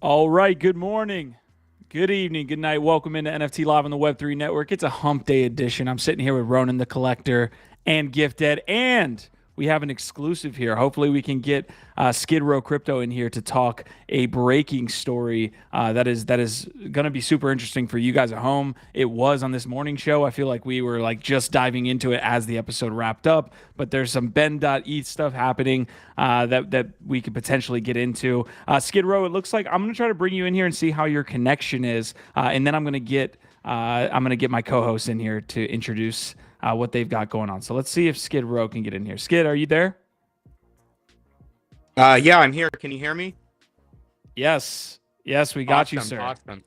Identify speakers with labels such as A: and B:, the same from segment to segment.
A: All right. Good morning. Good evening. Good night. Welcome into NFT Live on the Web3 Network. It's a hump day edition. I'm sitting here with Ronan the Collector and Gifted, and we have an exclusive here. Hopefully, we can get Skidrowcrypto in here to talk a breaking story that is going to be super interesting for you guys at home. It was on this morning show. I feel like we were like just diving into it as the episode wrapped up, but there's some Ben.Eth stuff happening that we could potentially get into. Skid Row, it looks like I'm going to try to bring you in here and see how your connection is, and then I'm going to get my co-host in here to introduce what they've got going on. So let's see if Skid Row can get in here. Skid, are you there?
B: Yeah, I'm here. Can you hear me?
A: Yes. Yes, we got you, sir.
B: Awesome.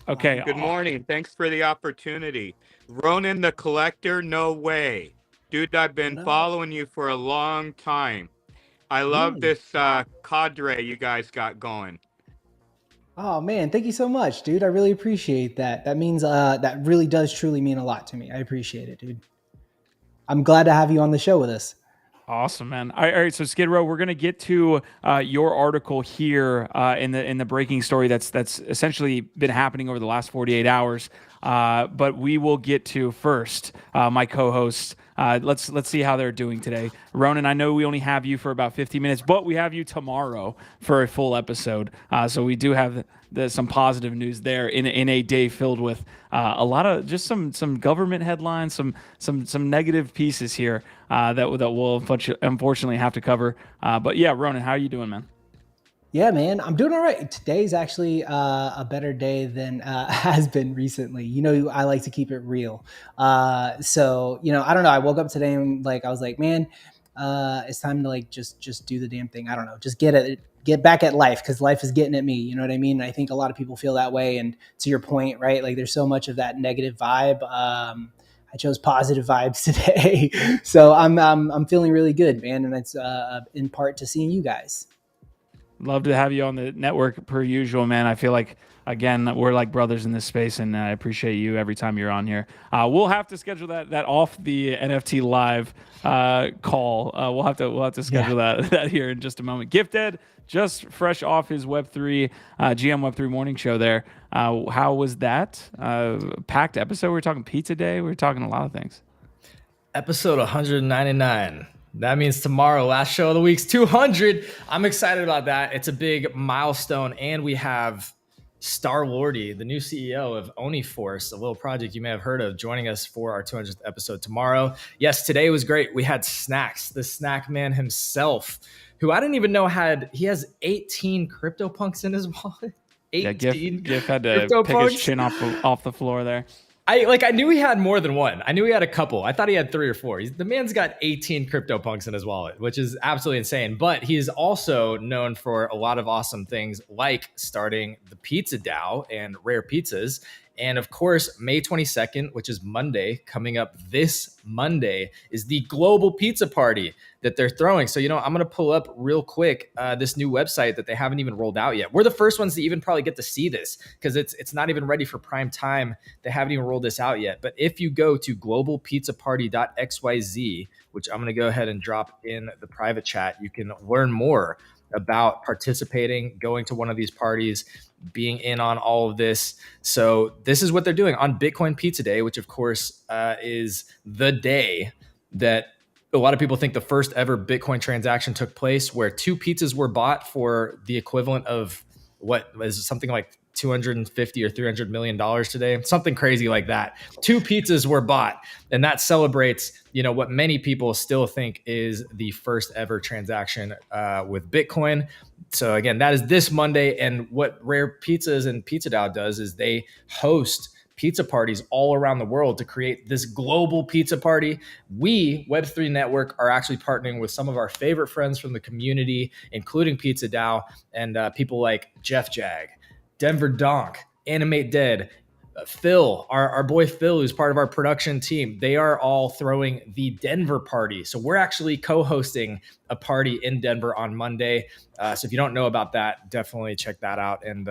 A: Okay.
B: Good morning. Thanks for the opportunity. Ronan the Collector, no way. Dude, I've been following you for a long time. I love this cadre you guys got going.
C: Oh man, thank you so much, dude. I really appreciate that. That means that really does truly mean a lot to me. I appreciate it, dude. I'm glad to have you on the show with us.
A: Awesome, man. All right, so Skid Row, we're gonna get to your article here in the breaking story that's essentially been happening over the last 48 hours. But we will get to first my co-hosts. Let's see how they're doing today. Ronan, I know we only have you for about 15 minutes, but we have you tomorrow for a full episode. So we do have some positive news there in a day filled with a lot of just some government headlines, some negative pieces here that we'll unfortunately have to cover. But yeah, Ronan, how are you doing, man?
C: Yeah, man, I'm doing all right. Today's actually a better day than has been recently. You know, I like to keep it real. So, you know, I don't know. I woke up today and like I was like, man, it's time to like just do the damn thing. I don't know, just get back at life because life is getting at me. You know what I mean? And I think a lot of people feel that way. And to your point, right? Like, there's so much of that negative vibe. I chose positive vibes today, so I'm feeling really good, man. And it's in part to seeing you guys.
A: Love to have you on the network per usual, man. I feel like, again, we're like brothers in this space, and I appreciate you every time you're on here. We'll have to schedule that off the NFT live call. We'll have to schedule that here in just a moment. Gifted, just fresh off his Web3 GM Web3 morning show there. How was that? Packed episode. We were talking pizza day. We were talking a lot of things.
D: Episode 199. That means tomorrow, last show of the week's 200. I'm excited about that. It's a big milestone. And we have Star Lordy, the new CEO of Oniforce, a little project you may have heard of, joining us for our 200th episode tomorrow. Yes, today was great. We had Snacks, the snack man himself, who I didn't even know he has 18 CryptoPunks in his wallet. 18.
A: Yeah, Gif had to pick his chin off the floor there.
D: I knew he had more than one. I knew he had a couple. I thought he had 3 or 4. The man's got 18 CryptoPunks in his wallet, which is absolutely insane. But he is also known for a lot of awesome things, like starting the PizzaDAO and Rare Pizzas. And of course, May 22nd, which is Monday, coming up this Monday, is the global pizza party that they're throwing. So, you know, I'm going to pull up real quick this new website that they haven't even rolled out yet. We're the first ones to even probably get to see this because it's not even ready for prime time. They haven't even rolled this out yet. But if you go to globalpizzaparty.xyz, which I'm going to go ahead and drop in the private chat, you can learn more about participating, going to one of these parties, being in on all of this. So this is what they're doing on Bitcoin Pizza Day, which of course is the day that a lot of people think the first ever Bitcoin transaction took place, where 2 pizzas were bought for the equivalent of what is something like $250 or $300 million today, something crazy like that. 2 pizzas were bought, and that celebrates, you know, what many people still think is the first ever transaction with Bitcoin. So again, that is this Monday, and what Rare Pizzas and PizzaDAO does is they host pizza parties all around the world to create this global pizza party. We, Web3 Network, are actually partnering with some of our favorite friends from the community, including PizzaDAO and people like Jeff Jag, Denver Donk, Animate Dead, Phil, our boy Phil, who's part of our production team. They are all throwing the Denver party. So we're actually co-hosting a party in Denver on Monday. So if you don't know about that, definitely check that out. And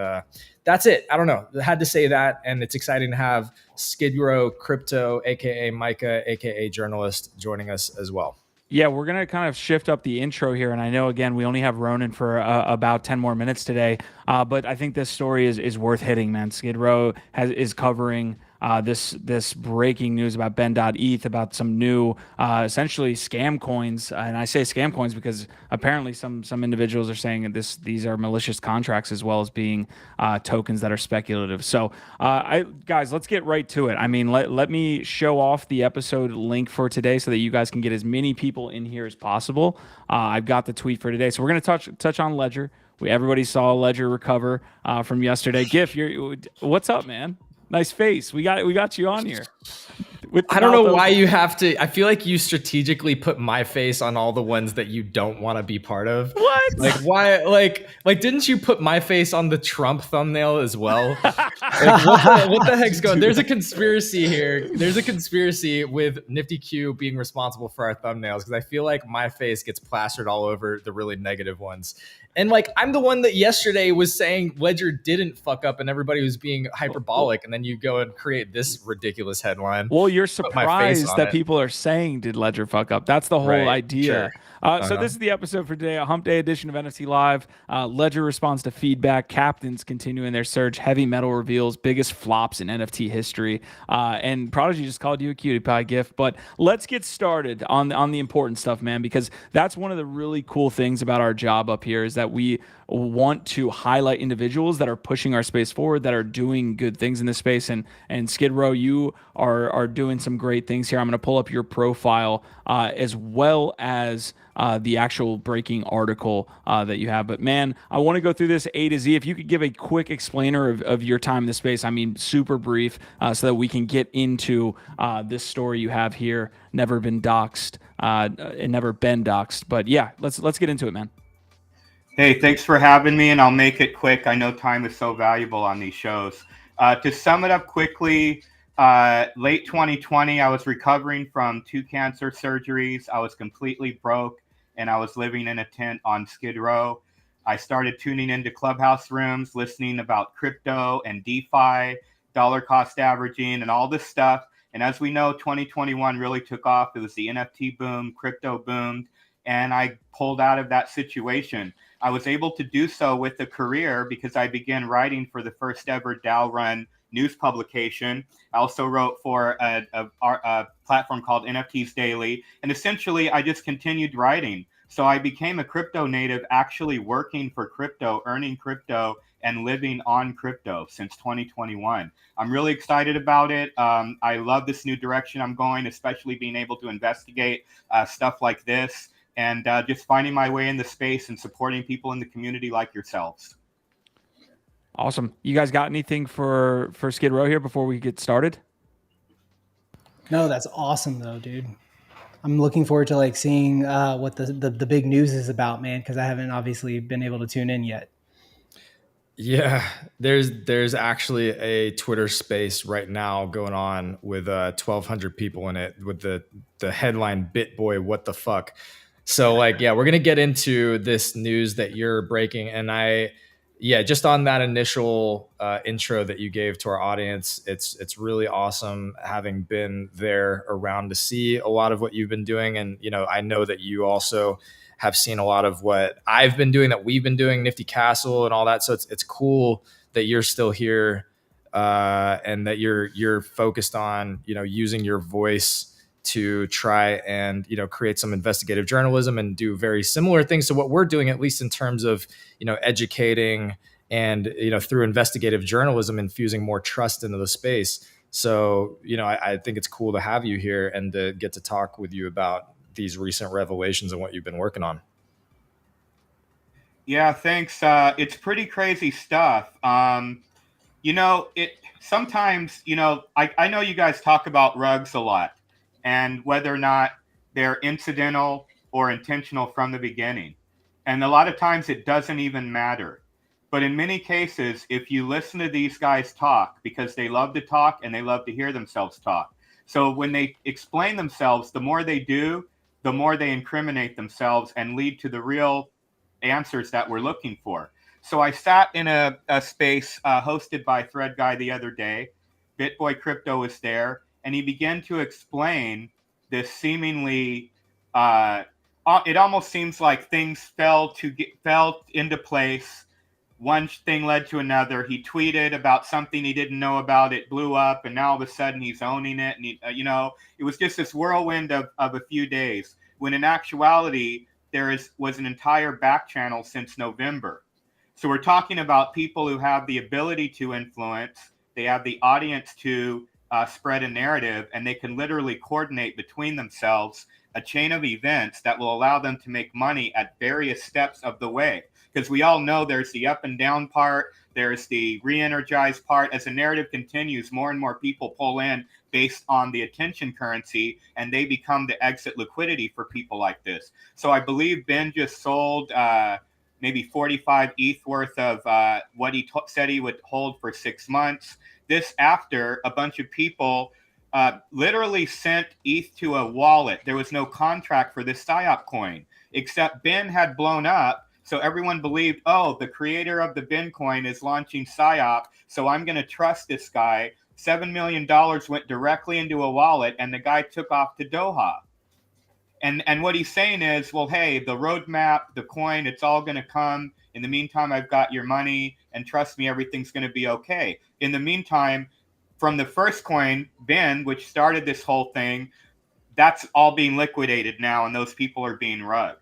D: that's it. I don't know. I had to say that. And it's exciting to have Skidrowcrypto, aka Micah, aka Journalist, joining us as well.
A: Yeah, we're going to kind of shift up the intro here. And I know, again, we only have Ronan for about 10 more minutes today. But I think this story is worth hitting, man. Skid Row is covering this breaking news about Ben.Eth, about some new essentially scam coins. And I say scam coins because apparently some individuals are saying that these are malicious contracts as well as being tokens that are speculative. So, guys, let's get right to it. I mean, let me show off the episode link for today so that you guys can get as many people in here as possible. I've got the tweet for today, so we're gonna touch on Ledger. Everybody saw Ledger recover from yesterday. Gif, what's up, man? Nice face. We got you on here.
D: I don't know why you have to. I feel like you strategically put my face on all the ones that you don't want to be part of.
A: What?
D: Like why? Like didn't you put my face on the Trump thumbnail as well? Like, what the heck's going? There's a conspiracy here. There's a conspiracy with Nifty Q being responsible for our thumbnails because I feel like my face gets plastered all over the really negative ones. And like I'm the one that yesterday was saying Ledger didn't fuck up and everybody was being hyperbolic, and then you go and create this ridiculous headline.
A: Well, you're surprised that people are saying did Ledger fuck up. That's the whole idea. Sure. So this is the episode for today, a hump day edition of NFT Live. Ledger responds to feedback. Captains continuing their surge. Heavy metal reveals biggest flops in NFT history. And Prodigy just called you a cutie pie gift. But let's get started on the important stuff, man, because that's one of the really cool things about our job up here is that we want to highlight individuals that are pushing our space forward, that are doing good things in this space. And Skid Row, you are doing some great things here. I'm going to pull up your profile as well as the actual breaking article that you have. But man, I want to go through this A to Z. If you could give a quick explainer of your time in this space, I mean, super brief, so that we can get into this story you have here. Never been doxxed, and never been doxxed. But yeah, let's get into it, man.
B: Hey, thanks for having me, and I'll make it quick. I know time is so valuable on these shows. To sum it up quickly, late 2020, I was recovering from 2 cancer surgeries. I was completely broke, and I was living in a tent on Skid Row. I started tuning into Clubhouse rooms, listening about crypto and DeFi, dollar cost averaging, and all this stuff. And as we know, 2021 really took off. It was the NFT boom, crypto boomed, and I pulled out of that situation. I was able to do so with a career because I began writing for the first ever DAO run news publication. I also wrote for a platform called NFTs Daily. And essentially, I just continued writing. So I became a crypto native, actually working for crypto, earning crypto, and living on crypto since 2021. I'm really excited about it. I love this new direction I'm going, especially being able to investigate stuff like this. And just finding my way in the space and supporting people in the community like yourselves.
A: Awesome. You guys got anything for Skid Row here before we get started?
C: No, that's awesome though, dude. I'm looking forward to like seeing what the big news is about, man, because I haven't obviously been able to tune in yet.
D: Yeah, there's actually a Twitter space right now going on with 1,200 people in it with the headline "Bitboy, what the fuck." So like, yeah, we're going to get into this news that you're breaking. And just on that initial intro that you gave to our audience, it's really awesome having been there around to see a lot of what you've been doing. And, you know, I know that you also have seen a lot of what I've been doing, that we've been doing, Nifty Castle and all that. So it's cool that you're still here and that you're focused on, you know, using your voice to try and, you know, create some investigative journalism and do very similar things to what we're doing, at least in terms of, you know, educating and, you know, through investigative journalism, infusing more trust into the space. So, you know, I think it's cool to have you here and to get to talk with you about these recent revelations and what you've been working on.
B: Yeah, thanks. It's pretty crazy stuff. You know, sometimes, you know, I know you guys talk about rugs a lot and whether or not they're incidental or intentional from the beginning. And a lot of times it doesn't even matter. But in many cases, if you listen to these guys talk, because they love to talk and they love to hear themselves talk. So when they explain themselves, the more they do, the more they incriminate themselves and lead to the real answers that we're looking for. So I sat in a space hosted by Thread Guy the other day. Bitboy Crypto was there, and he began to explain this seemingly it almost seems like things fell into place. One thing led to another. He tweeted about something he didn't know about. It blew up, and now all of a sudden he's owning it. And it was just this whirlwind of a few days. When in actuality, was an entire back channel since November. So we're talking about people who have the ability to influence. They have the audience to spread a narrative, and they can literally coordinate between themselves a chain of events that will allow them to make money at various steps of the way. Because we all know there's the up and down part, there's the re-energized part. As the narrative continues, more and more people pull in based on the attention currency, and they become the exit liquidity for people like this. So I believe Ben just sold maybe 45 ETH worth of what he said he would hold for 6 months. This after a bunch of people literally sent ETH to a wallet. There was no contract for this PSYOP coin, except Ben had blown up. So everyone believed, oh, the creator of the Ben coin is launching PSYOP, so I'm going to trust this guy. $7 million went directly into a wallet, and the guy took off to Doha. And what he's saying is, well, hey, the roadmap, the coin, it's all going to come. In the meantime, I've got your money, and trust me, everything's going to be okay. In the meantime, from the first coin, Ben, which started this whole thing, that's all being liquidated now, and those people are being rugged.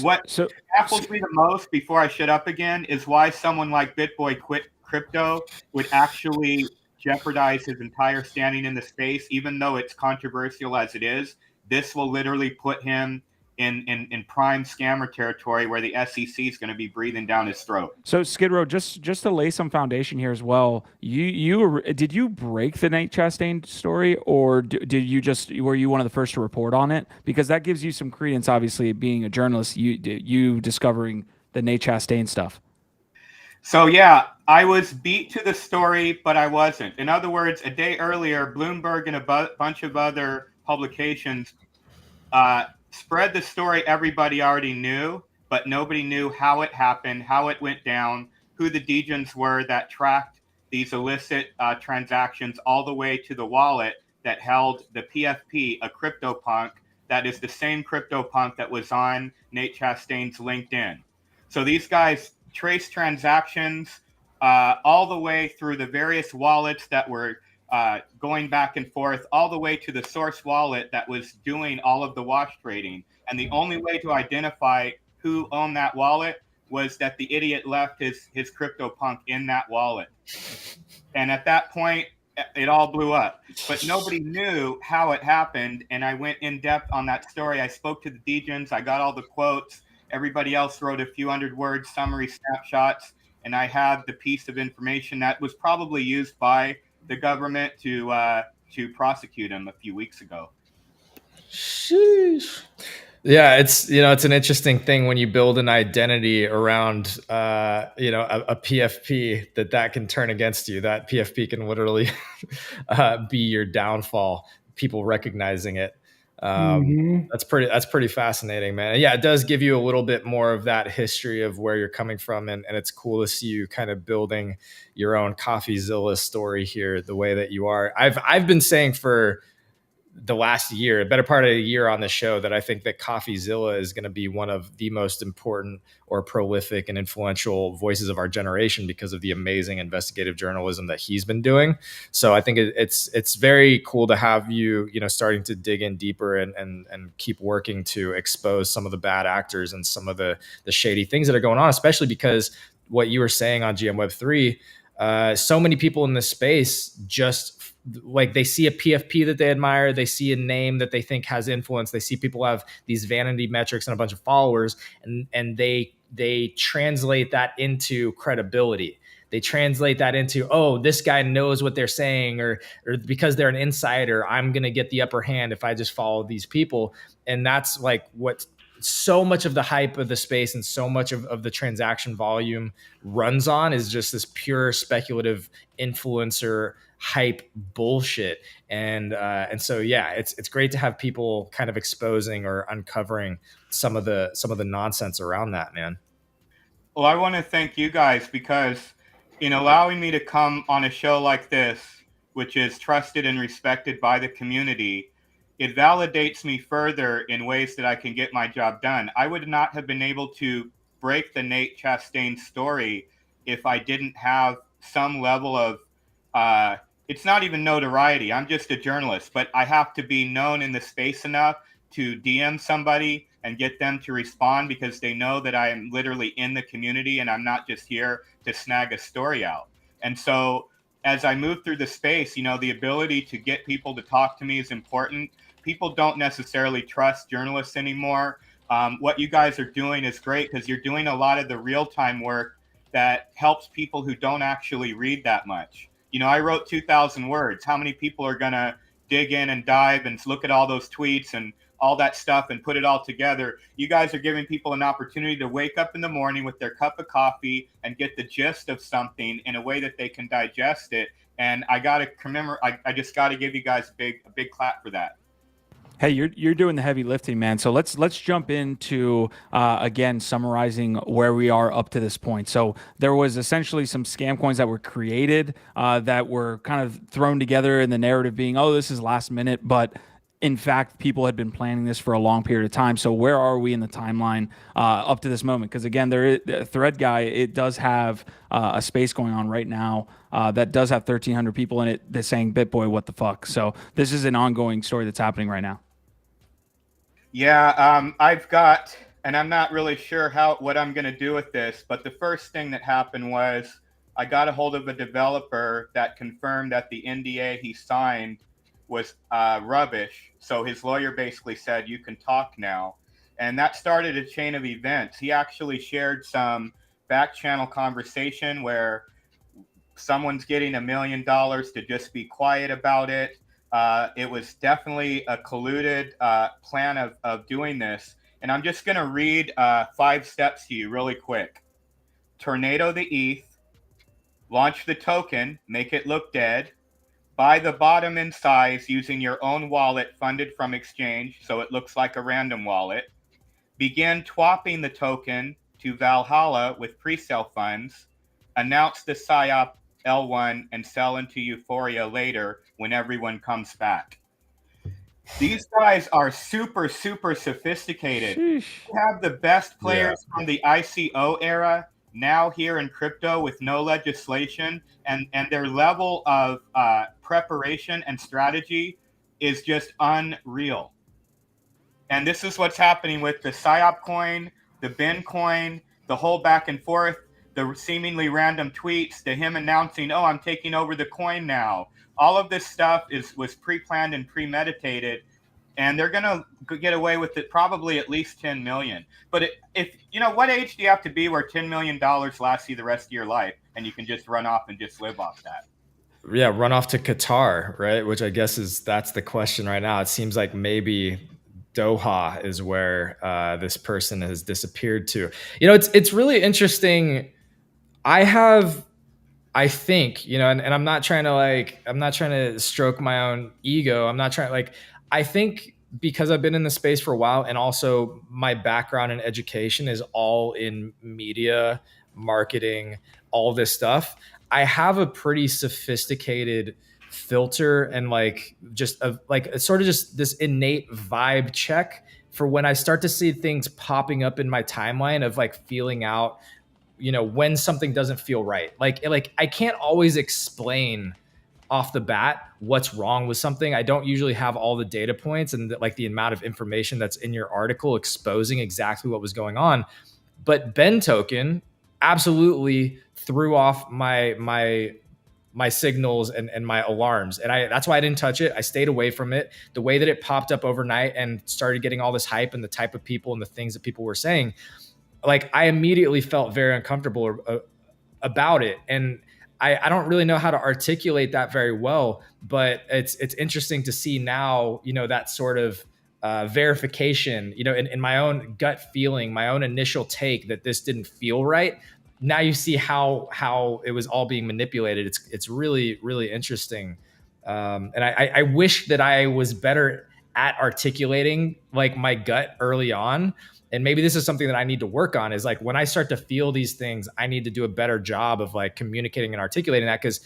B: What baffles me the most, before I shut up again, is why someone like Bitboy Crypto would actually jeopardize his entire standing in the space, even though it's controversial as it is. This will literally put him in prime scammer territory, where the SEC is going to be breathing down his throat.
A: So Skidrow, just to lay some foundation here as well, did you break the Nate Chastain story, or were you one of the first to report on it? Because that gives you some credence, obviously, being a journalist, you discovering the Nate Chastain stuff.
B: So yeah, I was beat to the story, but I wasn't. In other words, a day earlier, Bloomberg and a bunch of other publications spread the story everybody already knew, but nobody knew how it happened, how it went down, who the degens were that tracked these illicit transactions all the way to the wallet that held the PFP, a CryptoPunk that is the same CryptoPunk that was on Nate Chastain's LinkedIn. So these guys trace transactions all the way through the various wallets that were going back and forth, all the way to the source wallet that was doing all of the wash trading. And the only way to identify who owned that wallet was that the idiot left his CryptoPunk in that wallet. And at that point, it all blew up. But nobody knew how it happened. And I went in depth on that story. I spoke to the degens. I got all the quotes. Everybody else wrote a few hundred word summary snapshots. And I had the piece of information that was probably used by the government to prosecute him a few weeks ago.
C: Sheesh.
D: Yeah, it's an interesting thing when you build an identity around a PFP that can turn against you. That PFP can literally be your downfall. People recognizing it. That's pretty fascinating, man. And yeah, it does give you a little bit more of that history of where you're coming from, and it's cool to see you kind of building your own CoffeeZilla story here the way that you are. I've been saying for the last year, a better part of a year on the show, that I think that CoffeeZilla is going to be one of the most important or prolific and influential voices of our generation because of the amazing investigative journalism that he's been doing. So I think it's very cool to have you starting to dig in deeper and keep working to expose some of the bad actors and some of the shady things that are going on, especially because what you were saying on GM Web3, so many people in this space just like they see a PFP that they admire, they see a name that they think has influence, they see people have these vanity metrics and a bunch of followers, and they translate that into credibility. They translate that into, oh, this guy knows what they're saying, or because they're an insider, I'm going to get the upper hand if I just follow these people. And that's like what so much of the hype of the space and so much of the transaction volume runs on, is just this pure speculative influencer hype bullshit. And so yeah, it's great to have people kind of exposing or uncovering some of the nonsense around that, man.
B: Well, I want to thank you guys, because in allowing me to come on a show like this, which is trusted and respected by the community, it validates me further in ways that I can get my job done. I would not have been able to break the Nate Chastain story if I didn't have some level of, it's not even notoriety. I'm just a journalist, but I have to be known in the space enough to DM somebody and get them to respond because they know that I am literally in the community and I'm not just here to snag a story out. And so as I move through the space, you know, the ability to get people to talk to me is important. People don't necessarily trust journalists anymore. What you guys are doing is great because you're doing a lot of the real-time work that helps people who don't actually read that much. You know, I wrote 2,000 words. How many people are going to dig in and dive and look at all those tweets and all that stuff and put it all together? You guys are giving people an opportunity to wake up in the morning with their cup of coffee and get the gist of something in a way that they can digest it. And I got to commemorate. I just got to give you guys a big clap for that.
A: Hey, you're doing the heavy lifting, man. So let's jump into again summarizing where we are up to this point. So there was essentially some scam coins that were created that were kind of thrown together in the narrative being, oh, this is last minute, but in fact, people had been planning this for a long period of time. So where are we in the timeline up to this moment? Because again, Thread Guy, it does have a space going on right now that does have 1,300 people in it. They're saying, Bitboy, what the fuck? So this is an ongoing story that's happening right now.
B: Yeah, I've got, and I'm not really sure what I'm going to do with this, but the first thing that happened was I got a hold of a developer that confirmed that the NDA he signed was rubbish. So his lawyer basically said, you can talk now. And that started a chain of events. He actually shared some back channel conversation where someone's getting $1 million to just be quiet about it. It was definitely a colluded plan of doing this. And I'm just going to read 5 steps to you really quick. Tornado the ETH, launch the token, make it look dead, buy the bottom in size using your own wallet funded from exchange so it looks like a random wallet, begin twapping the token to Valhalla with pre-sale funds, announce the PSYOP L1 and sell into Euphoria later when everyone comes back. These guys are super, super sophisticated. We have the best players from the ICO era now here in crypto with no legislation, and their level of preparation and strategy is just unreal. And this is what's happening with the PSYOP coin, the Ben coin, the whole back and forth, the seemingly random tweets, to him announcing, oh, I'm taking over the coin now. All of this stuff was pre-planned and premeditated, and they're going to get away with it probably at least 10 million. But if you know, what age do you have to be where $10 million lasts you the rest of your life and you can just run off and just live off that?
D: Yeah, run off to Qatar, right? Which I guess that's the question right now. It seems like maybe Doha is where this person has disappeared to. You know, it's really interesting. I think, you know, and I'm not trying to stroke my own ego. I think because I've been in the space for a while, and also my background in education is all in media, marketing, all this stuff. I have a pretty sophisticated filter and just this innate vibe check for when I start to see things popping up in my timeline of feeling out, you know, when something doesn't feel right. Like I can't always explain off the bat what's wrong with something. I don't usually have all the data points and the amount of information that's in your article exposing exactly what was going on. But Ben token absolutely threw off my signals and my alarms. And that's why I didn't touch it. I stayed away from it. The way that it popped up overnight and started getting all this hype and the type of people and the things that people were saying, I immediately felt very uncomfortable about it. And I don't really know how to articulate that very well, but it's interesting to see now, you know, that sort of verification, you know, in my own gut feeling, my own initial take that this didn't feel right. Now you see how it was all being manipulated. It's really, really interesting. And I wish that I was better at articulating my gut early on. And maybe this is something that I need to work on, is when I start to feel these things, I need to do a better job of communicating and articulating that. Because,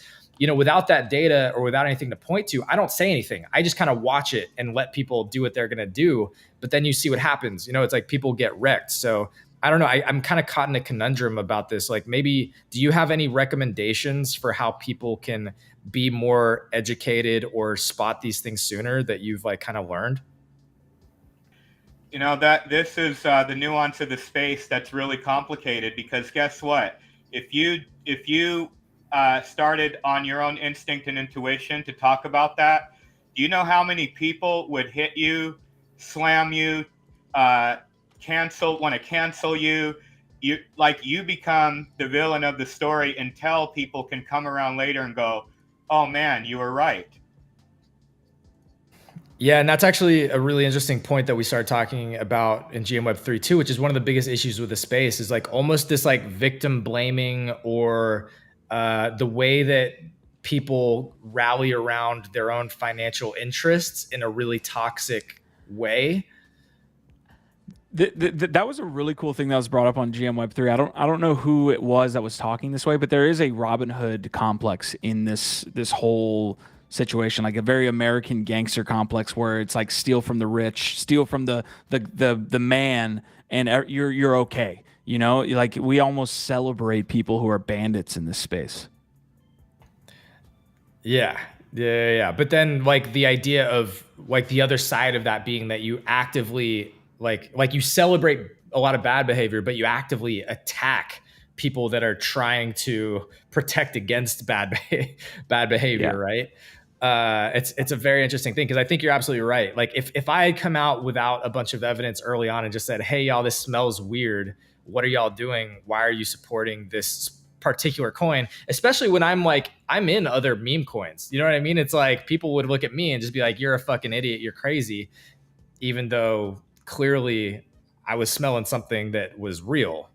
D: without that data or without anything to point to, I don't say anything. I just kind of watch it and let people do what they're going to do. But then you see what happens. It's like people get wrecked. So I don't know. I'm kind of caught in a conundrum about this. Like, maybe, do you have any recommendations for how people can be more educated or spot these things sooner that you've like kind of learned?
B: That this is the nuance of the space that's really complicated, because guess what? If you started on your own instinct and intuition to talk about that, do you know how many people would hit you, slam you, want to cancel you? You become the villain of the story until people can come around later and go, oh man, you were right.
D: Yeah, and that's actually a really interesting point that we started talking about in GM Web3 too, which is one of the biggest issues with the space, is like almost this like victim blaming, or the way that people rally around their own financial interests in a really toxic way.
A: That was a really cool thing that was brought up on GM Web3. I don't know who it was that was talking this way, but there is a Robin Hood complex in this whole situation, like a very American gangster complex where it's like steal from the rich, steal from the man, and you're okay. Like we almost celebrate people who are bandits in this space.
D: Yeah. But then like the idea of like the other side of that being that you actively like you celebrate a lot of bad behavior, but you actively attack people that are trying to protect against bad behavior, right? It's a very interesting thing, because I think you're absolutely right. Like if I had come out without a bunch of evidence early on and just said, hey y'all, this smells weird, what are y'all doing? Why are you supporting this particular coin? Especially when I'm in other meme coins. You know what I mean? It's like people would look at me and just be like, you're a fucking idiot, you're crazy, even though clearly I was smelling something that was real.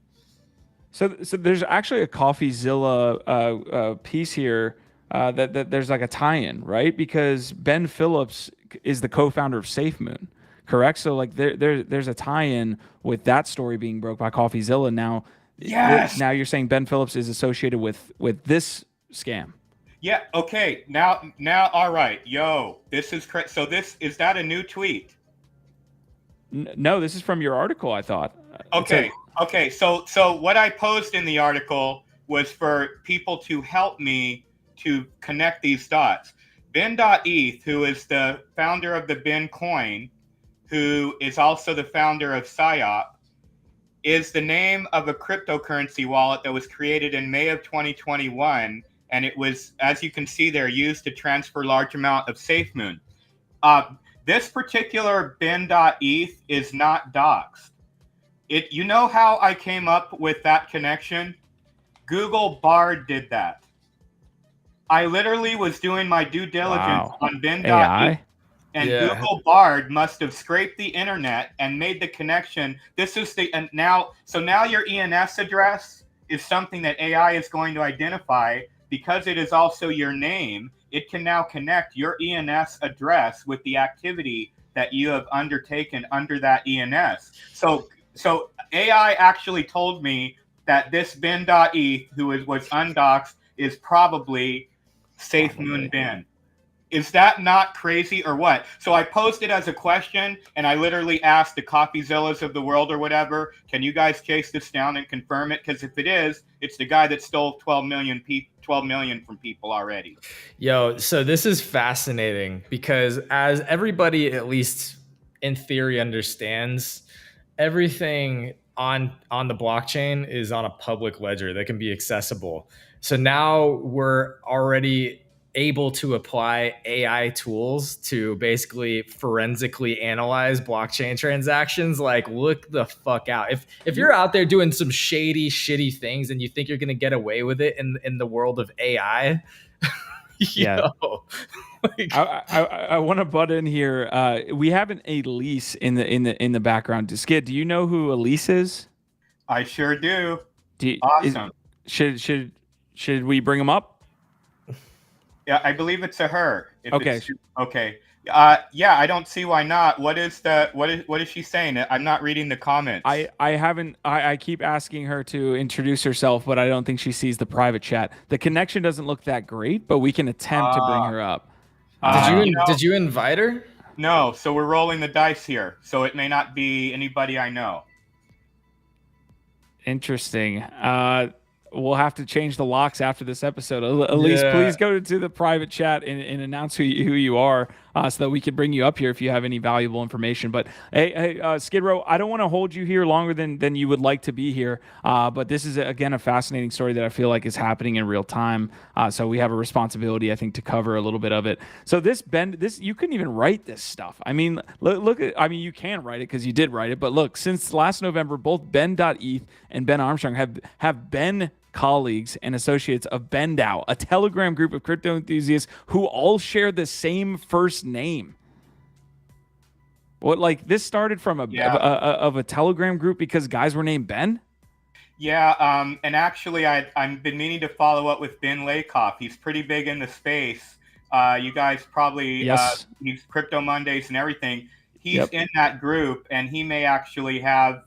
A: So there's actually a CoffeeZilla piece here that there's like a tie-in, right? Because Ben Phillips is the co-founder of SafeMoon, correct? So like there's a tie-in with that story being broke by CoffeeZilla. Now,
B: yes.
A: Now you're saying Ben Phillips is associated with this scam.
B: Yeah. Okay. Now, all right. Yo, this is crazy. So is that a new tweet?
A: No, this is from your article, I thought.
B: Okay. Okay. So what I posed in the article was for people to help me to connect these dots. Ben.Eth, who is the founder of the Ben coin, who is also the founder of PSYOP, is the name of a cryptocurrency wallet that was created in May of 2021. And it was, as you can see there, used to transfer large amount of SafeMoon. This particular Ben.Eth is not doxed. You know how I came up with that connection? Google Bard did that. I literally was doing my due diligence on Ben.Eth, and Google Bard must have scraped the internet and made the connection. Now your ENS address is something that AI is going to identify, because it is also your name. It can now connect your ENS address with the activity that you have undertaken under that ENS. So AI actually told me that this Ben.Eth, who was undoxed, is probably SafeMoon Ben. Is that not crazy or what? So I posted as a question, and I literally asked the CoffeeZillas of the world or whatever, can you guys chase this down and confirm it? Because if it is, it's the guy that stole 12 million from people already.
D: Yo, so this is fascinating, because as everybody, at least in theory, understands, everything on the blockchain is on a public ledger that can be accessible. So now we're already able to apply AI tools to basically forensically analyze blockchain transactions. Like, look the fuck out. If you're out there doing some shitty things and you think you're going to get away with it in the world of AI,
A: yeah. I want to butt in here. We have an Elise in the background. Skid, do you know who Elise is?
B: I sure do. Awesome.
A: Should we bring him up?
B: Yeah, I believe it's a her.
A: Okay.
B: Okay. Yeah, I don't see why not. What is she saying? I'm not reading the comments.
A: I haven't. I keep asking her to introduce herself, but I don't think she sees the private chat. The connection doesn't look that great, but we can attempt to bring her up.
D: Did you invite her?
B: No, so we're rolling the dice here. So it may not be anybody I know.
A: Interesting. We'll have to change the locks after this episode. Elise, please go to the private chat and announce who you are, so that we can bring you up here if you have any valuable information. But hey, Skid Row, I don't want to hold you here longer than you would like to be here. But this is again a fascinating story that I feel like is happening in real time. So we have a responsibility, I think, to cover a little bit of it. So this you couldn't even write this stuff. I mean, look at. I mean, you can write it because you did write it. But look, since last November, both Ben.Eth and Ben Armstrong have been colleagues and associates of BitBoy, a Telegram group of crypto enthusiasts who all share the same first name. What, like, this started from a Telegram group because guys were named Ben?
B: Yeah, and actually, I've been meaning to follow up with Ben Lakoff. He's pretty big in the space. You guys probably, he's Crypto Mondays and everything. He's in that group, and he may actually have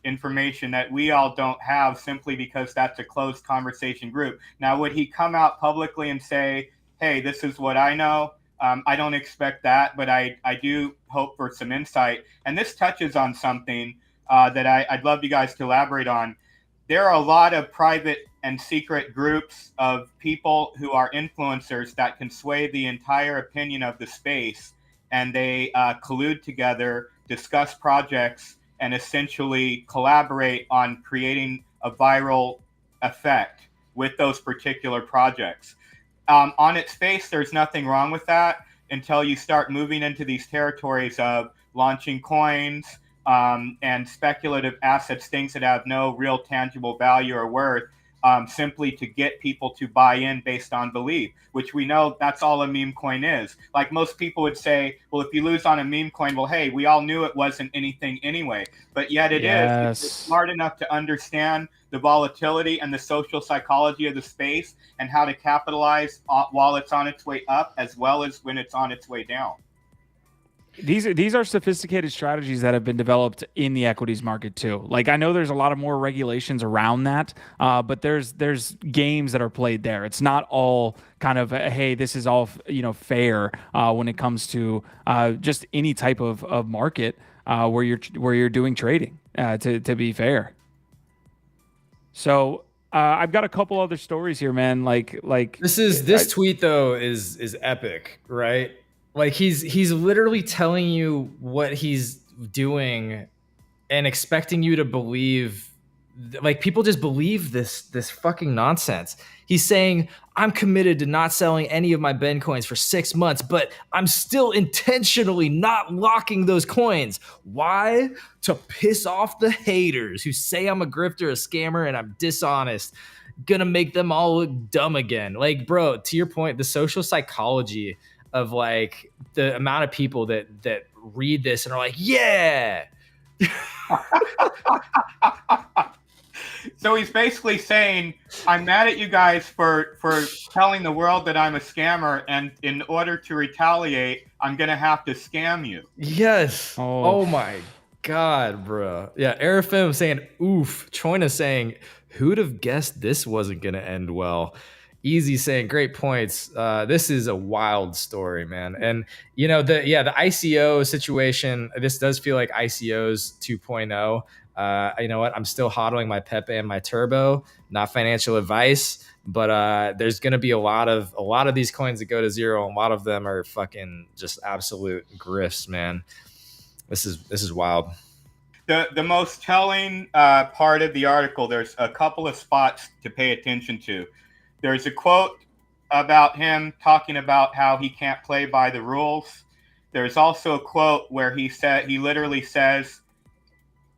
B: information that we all don't have simply because that's a closed conversation group. Now, would he come out publicly and say, hey, this is what I know? I don't expect that, but I do hope for some insight. And this touches on something that I'd love you guys to elaborate on. There are a lot of private and secret groups of people who are influencers that can sway the entire opinion of the space, and they collude together, discuss projects, and essentially collaborate on creating a viral effect with those particular projects. On its face, there's nothing wrong with that until you start moving into these territories of launching coins and speculative assets, things that have no real tangible value or worth, simply to get people to buy in based on belief, which we know that's all a meme coin is. Like, most people would say, well, if you lose on a meme coin, well, hey, we all knew it wasn't anything anyway. But yet it is. If you're smart enough to understand the volatility and the social psychology of the space and how to capitalize while it's on its way up, as well as when it's on its way down.
A: These are sophisticated strategies that have been developed in the equities market too. Like, I know there's a lot of more regulations around that, but there's games that are played there. It's not all kind of hey, this is all fair when it comes to just any type of market where you're doing trading to be fair. So I've got a couple other stories here, man. Like
D: this tweet though is epic, right? Like, he's literally telling you what he's doing and expecting you to believe. Like, people just believe this fucking nonsense. He's saying, I'm committed to not selling any of my Ben coins for 6 months, but I'm still intentionally not locking those coins. Why? To piss off the haters who say I'm a grifter, a scammer, and I'm dishonest. Gonna make them all look dumb again. Like, bro, to your point, the social psychology of, like, the amount of people that read this and are like, yeah.
B: So he's basically saying, I'm mad at you guys for telling the world that I'm a scammer, and in order to retaliate, I'm going to have to scam you.
D: Yes. Oh my God, bro. Yeah, Arafim saying, oof. Choina saying, who'd have guessed this wasn't going to end well? Easy saying, great points. This is a wild story, man. And the ICO situation, this does feel like ICO's 2.0. You know what? I'm still hodling my Pepe and my Turbo. Not financial advice, but there's going to be a lot of these coins that go to zero, and a lot of them are fucking just absolute grifts, man. This is wild.
B: The most telling part of the article, there's a couple of spots to pay attention to. There's a quote about him talking about how he can't play by the rules. There's also a quote where he literally says,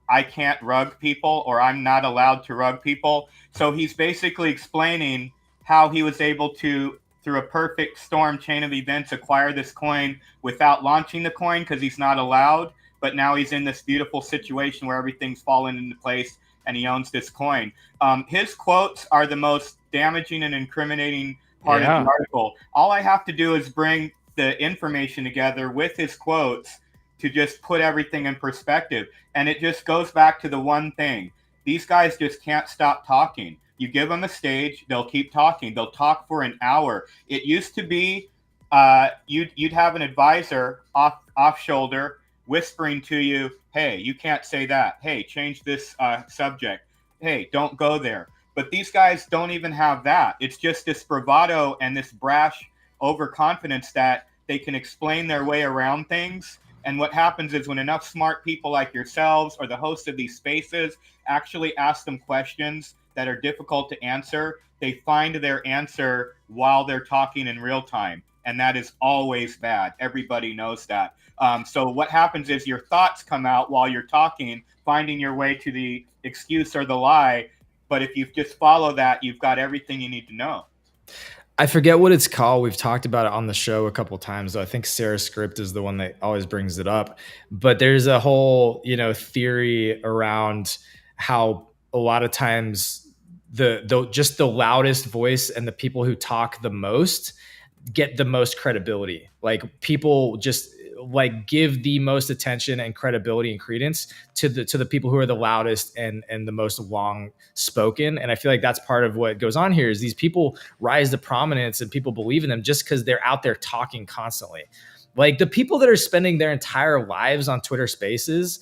B: I can't rug people, or I'm not allowed to rug people. So he's basically explaining how he was able to, through a perfect storm chain of events, acquire this coin without launching the coin because he's not allowed. But now he's in this beautiful situation where everything's fallen into place and he owns this coin. His quotes are the most damaging and incriminating part of the article. All I have to do is bring the information together with his quotes to just put everything in perspective. And it just goes back to the one thing. These guys just can't stop talking. You give them a stage, they'll keep talking. They'll talk for an hour. It used to be you'd have an advisor off shoulder whispering to you, hey, you can't say that. Hey, change this subject. Hey, don't go there. But these guys don't even have that. It's just this bravado and this brash overconfidence that they can explain their way around things. And what happens is when enough smart people like yourselves or the hosts of these spaces actually ask them questions that are difficult to answer, they find their answer while they're talking in real time. And that is always bad. Everybody knows that. So what happens is your thoughts come out while you're talking, finding your way to the excuse or the lie. But if you just follow that, you've got everything you need to know.
D: I forget what it's called. We've talked about it on the show a couple of times. I think Sarah Script is the one that always brings it up. But there's a whole, theory around how a lot of times just the loudest voice and the people who talk the most get the most credibility. Like people just give the most attention and credibility and credence to the people who are the loudest and the most long spoken. And I feel like that's part of what goes on here is these people rise to prominence and people believe in them just because they're out there talking constantly. Like the people that are spending their entire lives on Twitter Spaces,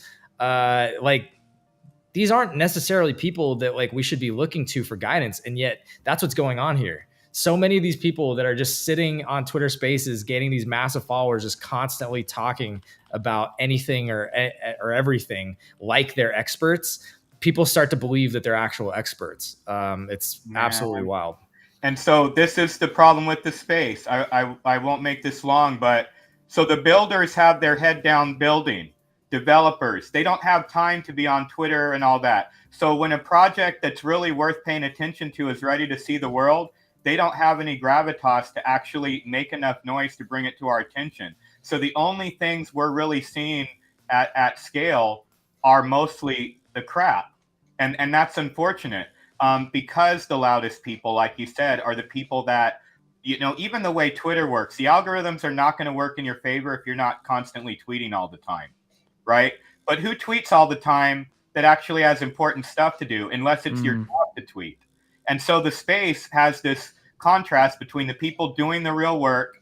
D: these aren't necessarily people that we should be looking to for guidance. And yet that's what's going on here. So many of these people that are just sitting on Twitter Spaces, gaining these massive followers, just constantly talking about anything or everything like they're experts. People start to believe that they're actual experts. It's absolutely wild.
B: And so this is the problem with the space. I won't make this long, but so the builders have their head down building. Developers, they don't have time to be on Twitter and all that. So when a project that's really worth paying attention to is ready to see the world, they don't have any gravitas to actually make enough noise to bring it to our attention. So the only things we're really seeing at scale are mostly the crap. And that's unfortunate because the loudest people, like you said, are the people that, even the way Twitter works, the algorithms are not going to work in your favor if you're not constantly tweeting all the time, right? But who tweets all the time that actually has important stuff to do, unless it's your job to tweet? And so the space has this contrast between the people doing the real work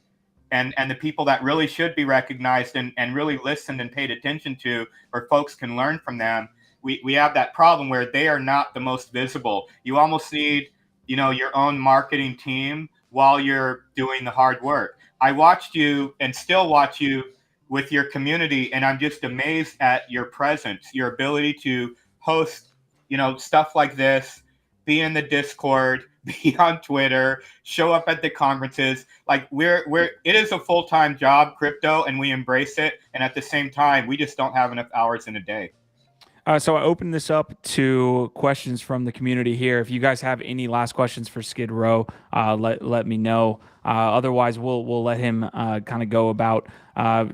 B: and the people that really should be recognized and really listened and paid attention to, where folks can learn from them. We have that problem where they are not the most visible. You almost need, your own marketing team while you're doing the hard work. I watched you and still watch you with your community, and I'm just amazed at your presence, your ability to host, stuff like this, be in the Discord, be on Twitter, show up at the conferences. It is a full-time job, crypto, and we embrace it. And at the same time, we just don't have enough hours in a day.
A: So I opened this up to questions from the community here. If you guys have any last questions for Skid Row, let me know. Otherwise, we'll let him kind of go about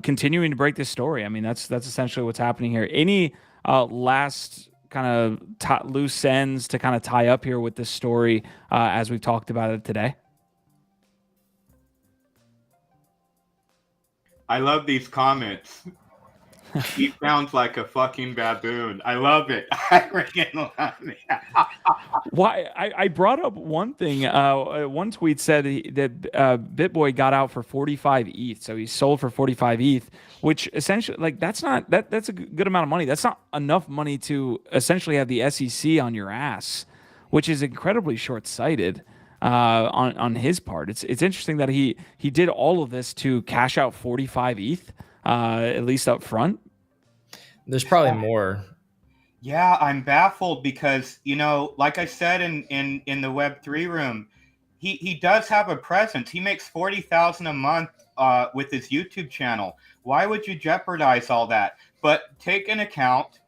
A: continuing to break this story. I mean, that's essentially what's happening here. Any last kind of loose ends to kind of tie up here with this story as we've talked about it today?
B: I love these comments. He sounds like a fucking baboon. I love it. I freaking love it.
A: Why? I brought up one thing. One tweet said that Bitboy got out for 45 ETH. So he sold for 45 ETH, which essentially, that's a good amount of money. That's not enough money to essentially have the SEC on your ass, which is incredibly short-sighted on his part. It's interesting that he did all of this to cash out 45 ETH, at least up front.
D: There's probably more.
B: Yeah, I'm baffled because, like I said in the Web3 room, he does have a presence. He makes $40,000 a month with his YouTube channel. Why would you jeopardize all that? But take into account,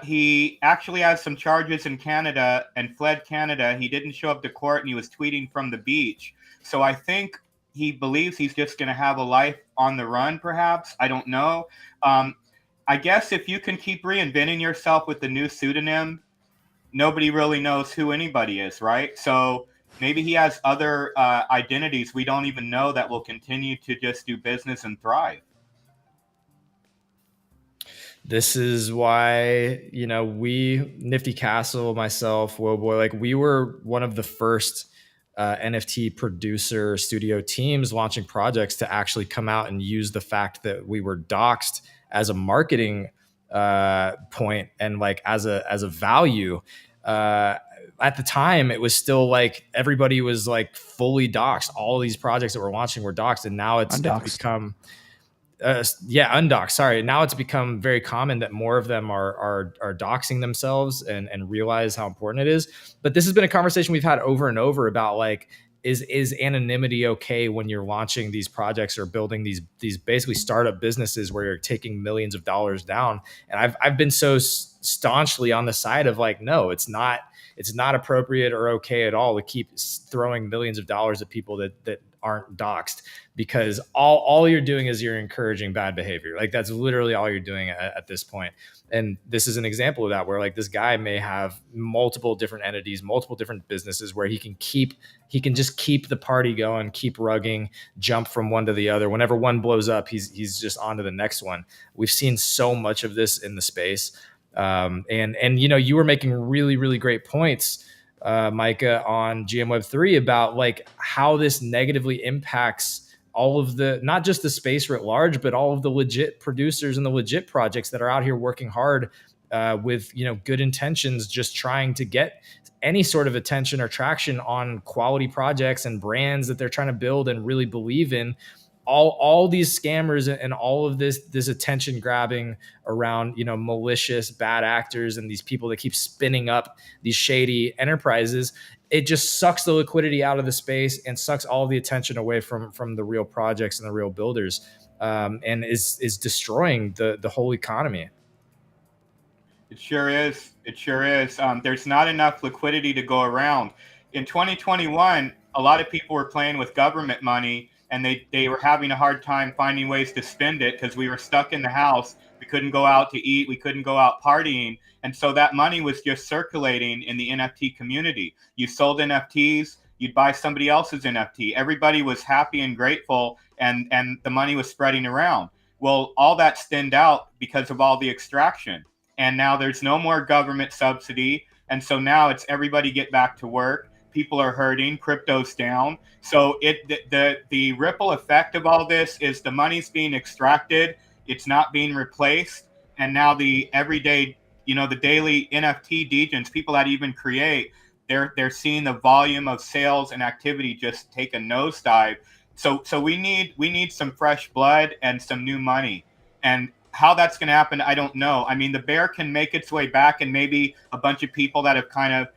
B: he actually has some charges in Canada and fled Canada. He didn't show up to court and he was tweeting from the beach. So I think he believes he's just going to have a life on the run, perhaps. I don't know. I guess if you can keep reinventing yourself with the new pseudonym, nobody really knows who anybody is, right? So Maybe he has other identities we don't even know that will continue to just do business and thrive.
D: This is why, we, Nifty Castle, myself, Woboy, like we were one of the first NFT producer studio teams launching projects to actually come out and use the fact that we were doxxed as a marketing point and like as a value. At the time, it was still like everybody was like fully doxxed. All of these projects that we're launching were doxxed, and now it's become undoxed. Sorry. Now it's become very common that more of them are doxing themselves and realize how important it is. But this has been a conversation we've had over and over about like, is anonymity okay when you're launching these projects or building these basically startup businesses where you're taking millions of dollars down? And I've been so staunchly on the side of like, no, it's not appropriate or okay at all to keep throwing millions of dollars at people that aren't doxed, because all you're doing is you're encouraging bad behavior. Like that's literally all you're doing at this point. And this is an example of that, where like this guy may have multiple different entities, multiple different businesses where he can just keep the party going, keep rugging, jump from one to the other. Whenever one blows up, he's just on to the next one. We've seen so much of this in the space. And you were making really, really great points, Micah, on GM-Web3 about like how this negatively impacts all of the, not just the space writ large, but all of the legit producers and the legit projects that are out here working hard with good intentions, just trying to get any sort of attention or traction on quality projects and brands that they're trying to build and really believe in. All these scammers and all of this attention grabbing around malicious bad actors and these people that keep spinning up these shady enterprises, it just sucks the liquidity out of the space and sucks all the attention away from the real projects and the real builders, and is destroying the whole economy.
B: It sure is. It sure is. There's not enough liquidity to go around. In 2021, a lot of people were playing with government money, and they were having a hard time finding ways to spend it because we were stuck in the house. We couldn't go out to eat. We couldn't go out partying. And so that money was just circulating in the NFT community. You sold NFTs, you'd buy somebody else's NFT. Everybody was happy and grateful, and the money was spreading around. Well, all that thinned out because of all the extraction. And now there's no more government subsidy. And so now it's everybody get back to work. People are hurting, crypto's down. So the ripple effect of all this is the money's being extracted, it's not being replaced. And now the everyday, the daily NFT degens, people that even create, they're seeing the volume of sales and activity just take a nosedive. So we need some fresh blood and some new money. And how that's going to happen, I don't know. I mean, the bear can make its way back, and maybe a bunch of people that have kind of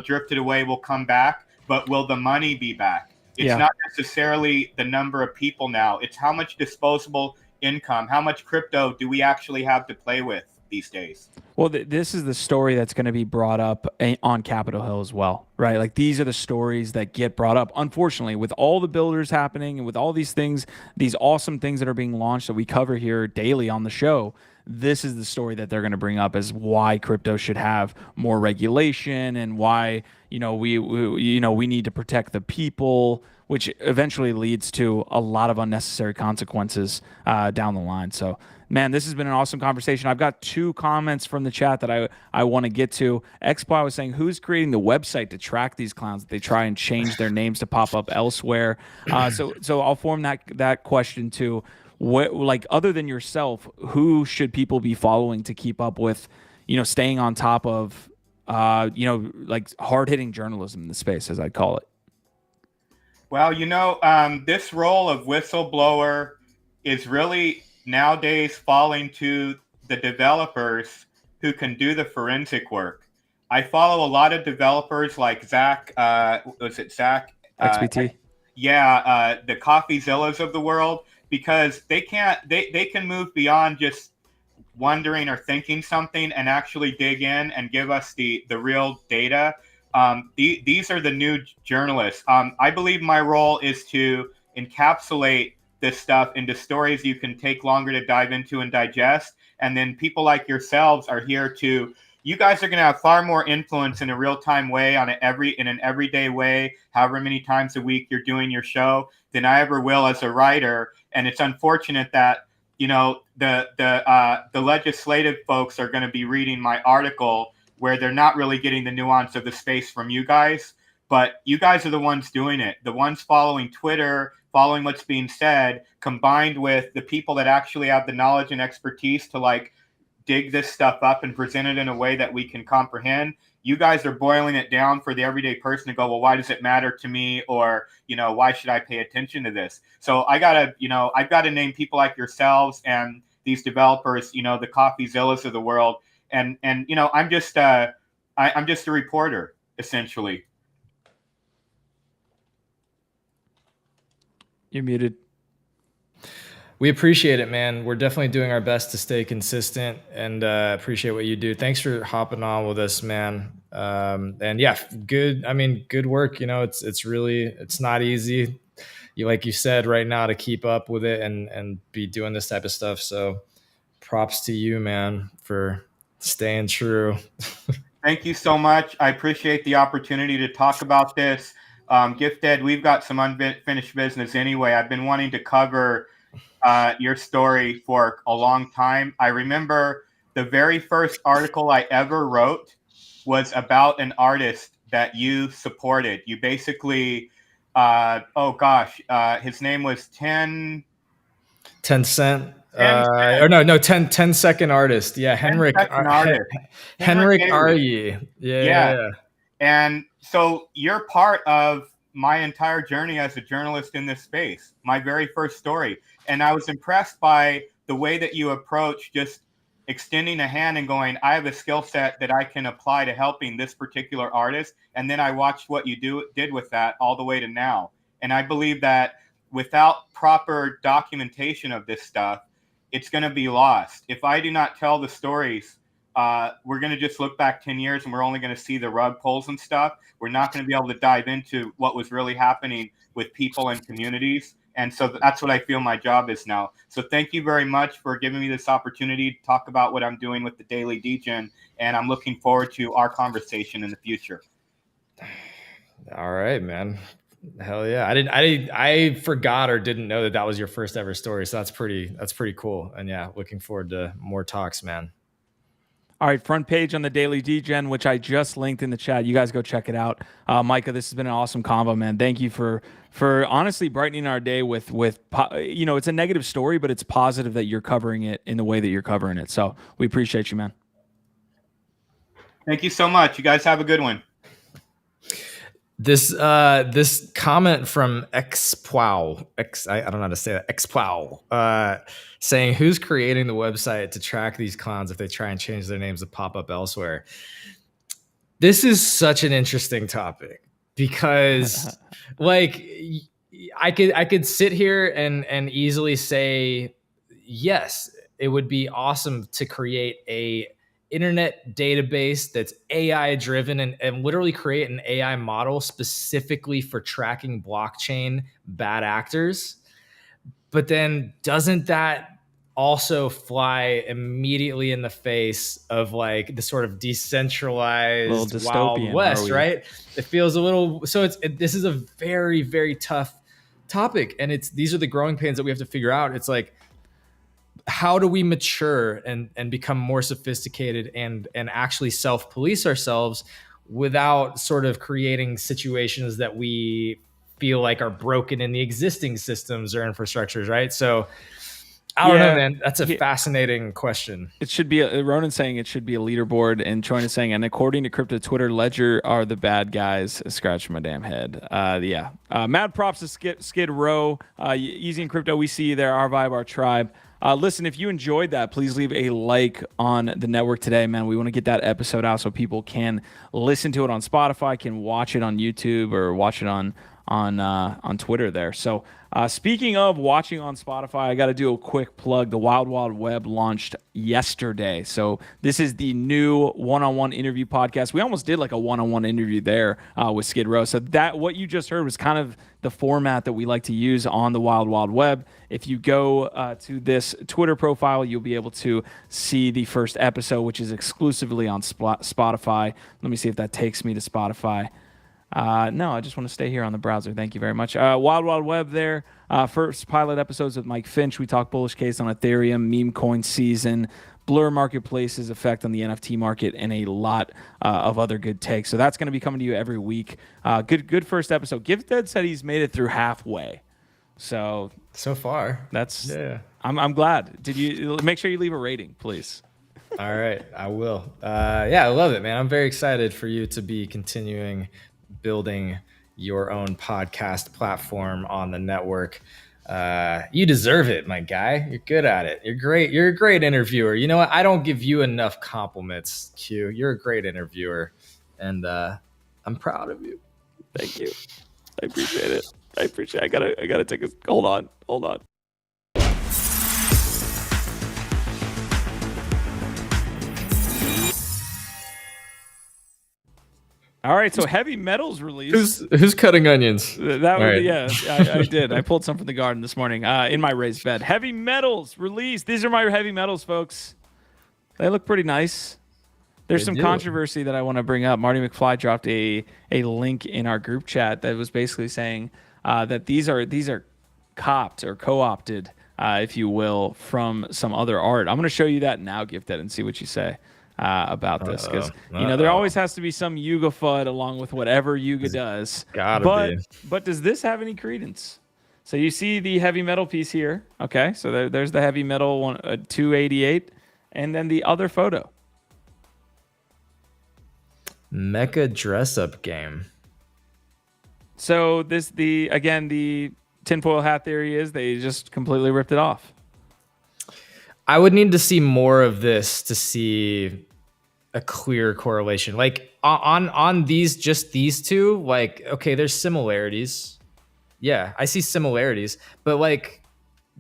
B: drifted away will come back, but will the money be back? It's not necessarily the number of people now. It's how much disposable income, how much crypto do we actually have to play with these days?
A: Well, this is the story that's going to be brought up on Capitol Hill as well, right? Like these are the stories that get brought up. Unfortunately, with all the builders happening and with all these things, these awesome things that are being launched that we cover here daily on the show, this is the story that they're going to bring up as why crypto should have more regulation and why we need to protect the people, which eventually leads to a lot of unnecessary consequences down the line. So, man, this has been an awesome conversation. I've got 2 comments from the chat that I want to get to. XPly was saying, who's creating the website to track these clowns? They try and change their names to pop up elsewhere. So I'll form that question too. What, like, other than yourself, who should people be following to keep up with, staying on top of, like hard-hitting journalism in the space, as I'd call it?
B: Well, this role of whistleblower is really nowadays falling to the developers who can do the forensic work. I follow a lot of developers like Zach. Was it Zach?
A: XBT.
B: The CoffeeZillas of the world, because they can move beyond just wondering or thinking something and actually dig in and give us the real data. These are the new journalists. I believe my role is to encapsulate this stuff into stories you can take longer to dive into and digest. And then people like yourselves are here to, you guys are going to have far more influence in a real-time way in an everyday way, however many times a week you're doing your show, than I ever will as a writer. And it's unfortunate that, the legislative folks are going to be reading my article where they're not really getting the nuance of the space from you guys. But you guys are the ones doing it, the ones following Twitter, following what's being said, combined with the people that actually have the knowledge and expertise to like dig this stuff up and present it in a way that we can comprehend. You guys are boiling it down for the everyday person to go, well, why does it matter to me? Or, why should I pay attention to this? So I've got to name people like yourselves and these developers, the CoffeeZillas of the world. And I'm just a reporter, essentially.
A: You're muted.
D: We appreciate it, man. We're definitely doing our best to stay consistent and appreciate what you do. Thanks for hopping on with us, man. And yeah, good work. It's not easy. Like you said, right now to keep up with it and be doing this type of stuff. So props to you, man, for staying true.
B: Thank you so much. I appreciate the opportunity to talk about this. Gifted, we've got some unfinished business anyway. I've been wanting to cover your story for a long time. I remember the very first article I ever wrote was about an artist that you supported. You basically, his name was 10
D: Cent. 10 second artist. Yeah, Henrik Arye. Yeah.
B: And so you're part of my entire journey as a journalist in this space, my very first story. And I was impressed by the way that you approach just extending a hand and going, I have a skill set that I can apply to helping this particular artist. And then I watched what you did with that all the way to now. And I believe that without proper documentation of this stuff, it's going to be lost. If I do not tell the stories, we're going to just look back 10 years and we're only going to see the rug pulls and stuff. We're not going to be able to dive into what was really happening with people and communities. And so that's what I feel my job is now. So thank you very much for giving me this opportunity to talk about what I'm doing with the Daily Degen. And I'm looking forward to our conversation in the future.
D: All right, man. Hell yeah. I forgot or didn't know that was your first ever story. So that's pretty cool. And yeah, looking forward to more talks, man.
A: All right, front page on the Daily Degen, which I just linked in the chat. You guys go check it out. Micah, this has been an awesome convo, man. Thank you for honestly brightening our day with it's a negative story, but it's positive that you're covering it in the way that you're covering it. So we appreciate you, man.
B: Thank you so much. You guys have a good one.
D: This comment from Xplow, I don't know how to say that, Xplow, saying who's creating the website to track these clowns if they try and change their names to pop up elsewhere. This is such an interesting topic because like I could sit here and easily say, yes, it would be awesome to create a internet database that's AI driven and literally create an AI model specifically for tracking blockchain bad actors. But then doesn't that also fly immediately in the face of like the sort of decentralized Wild West, right? It feels a little, so this is a very, very tough topic. And these are the growing pains that we have to figure out. It's like, how do we mature and become more sophisticated and actually self-police ourselves without sort of creating situations that we feel like are broken in the existing systems or infrastructures, right? So I don't know, man. That's a fascinating question.
A: It should be Ronan's saying it should be a leaderboard, and Choin is saying, and according to Crypto Twitter, Ledger are the bad guys. Scratch my damn head. Mad props to Skid Row. Easy in Crypto, we see you there. Our vibe, our tribe. Listen, if you enjoyed that, please leave a like on the network today, man. We want to get that episode out so people can listen to it on Spotify, can watch it on YouTube, or watch it on on Twitter there. So speaking of watching on Spotify, I got to do a quick plug. The Wild Wild Web launched yesterday. So this is the new one-on-one interview podcast. We almost did like a one-on-one interview there with Skid Row. So that what you just heard was kind of the format that we like to use on the Wild Wild Web. If you go to this Twitter profile, you'll be able to see the first episode, which is exclusively on Spotify. Let me see if that takes me to Spotify. No, I just want to stay here on the browser. Thank you very much. Wild Wild Web there. First pilot episodes with Mike Finch. We talk bullish case on Ethereum, meme coin season, Blur Marketplace's effect on the NFT market, and a lot of other good takes. So that's going to be coming to you every week. Good first episode. Gifted said he's made it through halfway. So
D: far,
A: that's
D: yeah.
A: I'm glad. Did you make sure you leave a rating, please?
D: All right, I will. Yeah, I love it, man. I'm very excited for you to be continuing building your own podcast platform on the network. You deserve it, my guy. You're good at it. You're great. You're a great interviewer. You know what? I don't give you enough compliments, Q. You're a great interviewer, and I'm proud of you.
A: Thank you. I appreciate it. I gotta take a hold on. All right, so Heavy Metals release.
D: Who's cutting onions?
A: That was,
D: right.
A: Yeah, I did. I pulled some from the garden this morning in my raised bed. Heavy Metals release. These are my Heavy Metals, folks. They look pretty nice. There's some controversy that I want to bring up. Marty McFly dropped a link in our group chat that was basically saying that these are copped or co-opted, if you will, from some other art. I'm going to show you that now, Gifted, and see what you say about this, because there always has to be some Yuga FUD along with whatever Yuga does. But does this have any credence? So you see the heavy metal piece here. Okay, so there's the heavy metal one, 288, and then the other photo.
D: Mecha dress up game.
A: So the tinfoil hat theory is they just completely ripped it off.
D: I would need to see more of this to see a clear correlation. Like on these two, like, okay, there's similarities. Yeah, I see similarities, but like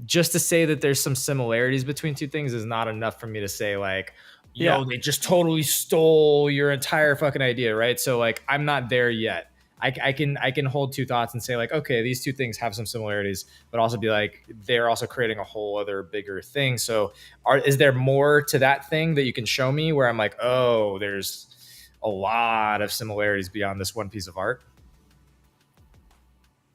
D: just to say that there's some similarities between two things is not enough for me to say like, they just totally stole your entire fucking idea, right? So like I'm not there yet. I can hold two thoughts and say like, okay, these two things have some similarities, but also be like, they're also creating a whole other bigger thing. So is there more to that thing that you can show me where I'm like, oh, there's a lot of similarities beyond this one piece of art?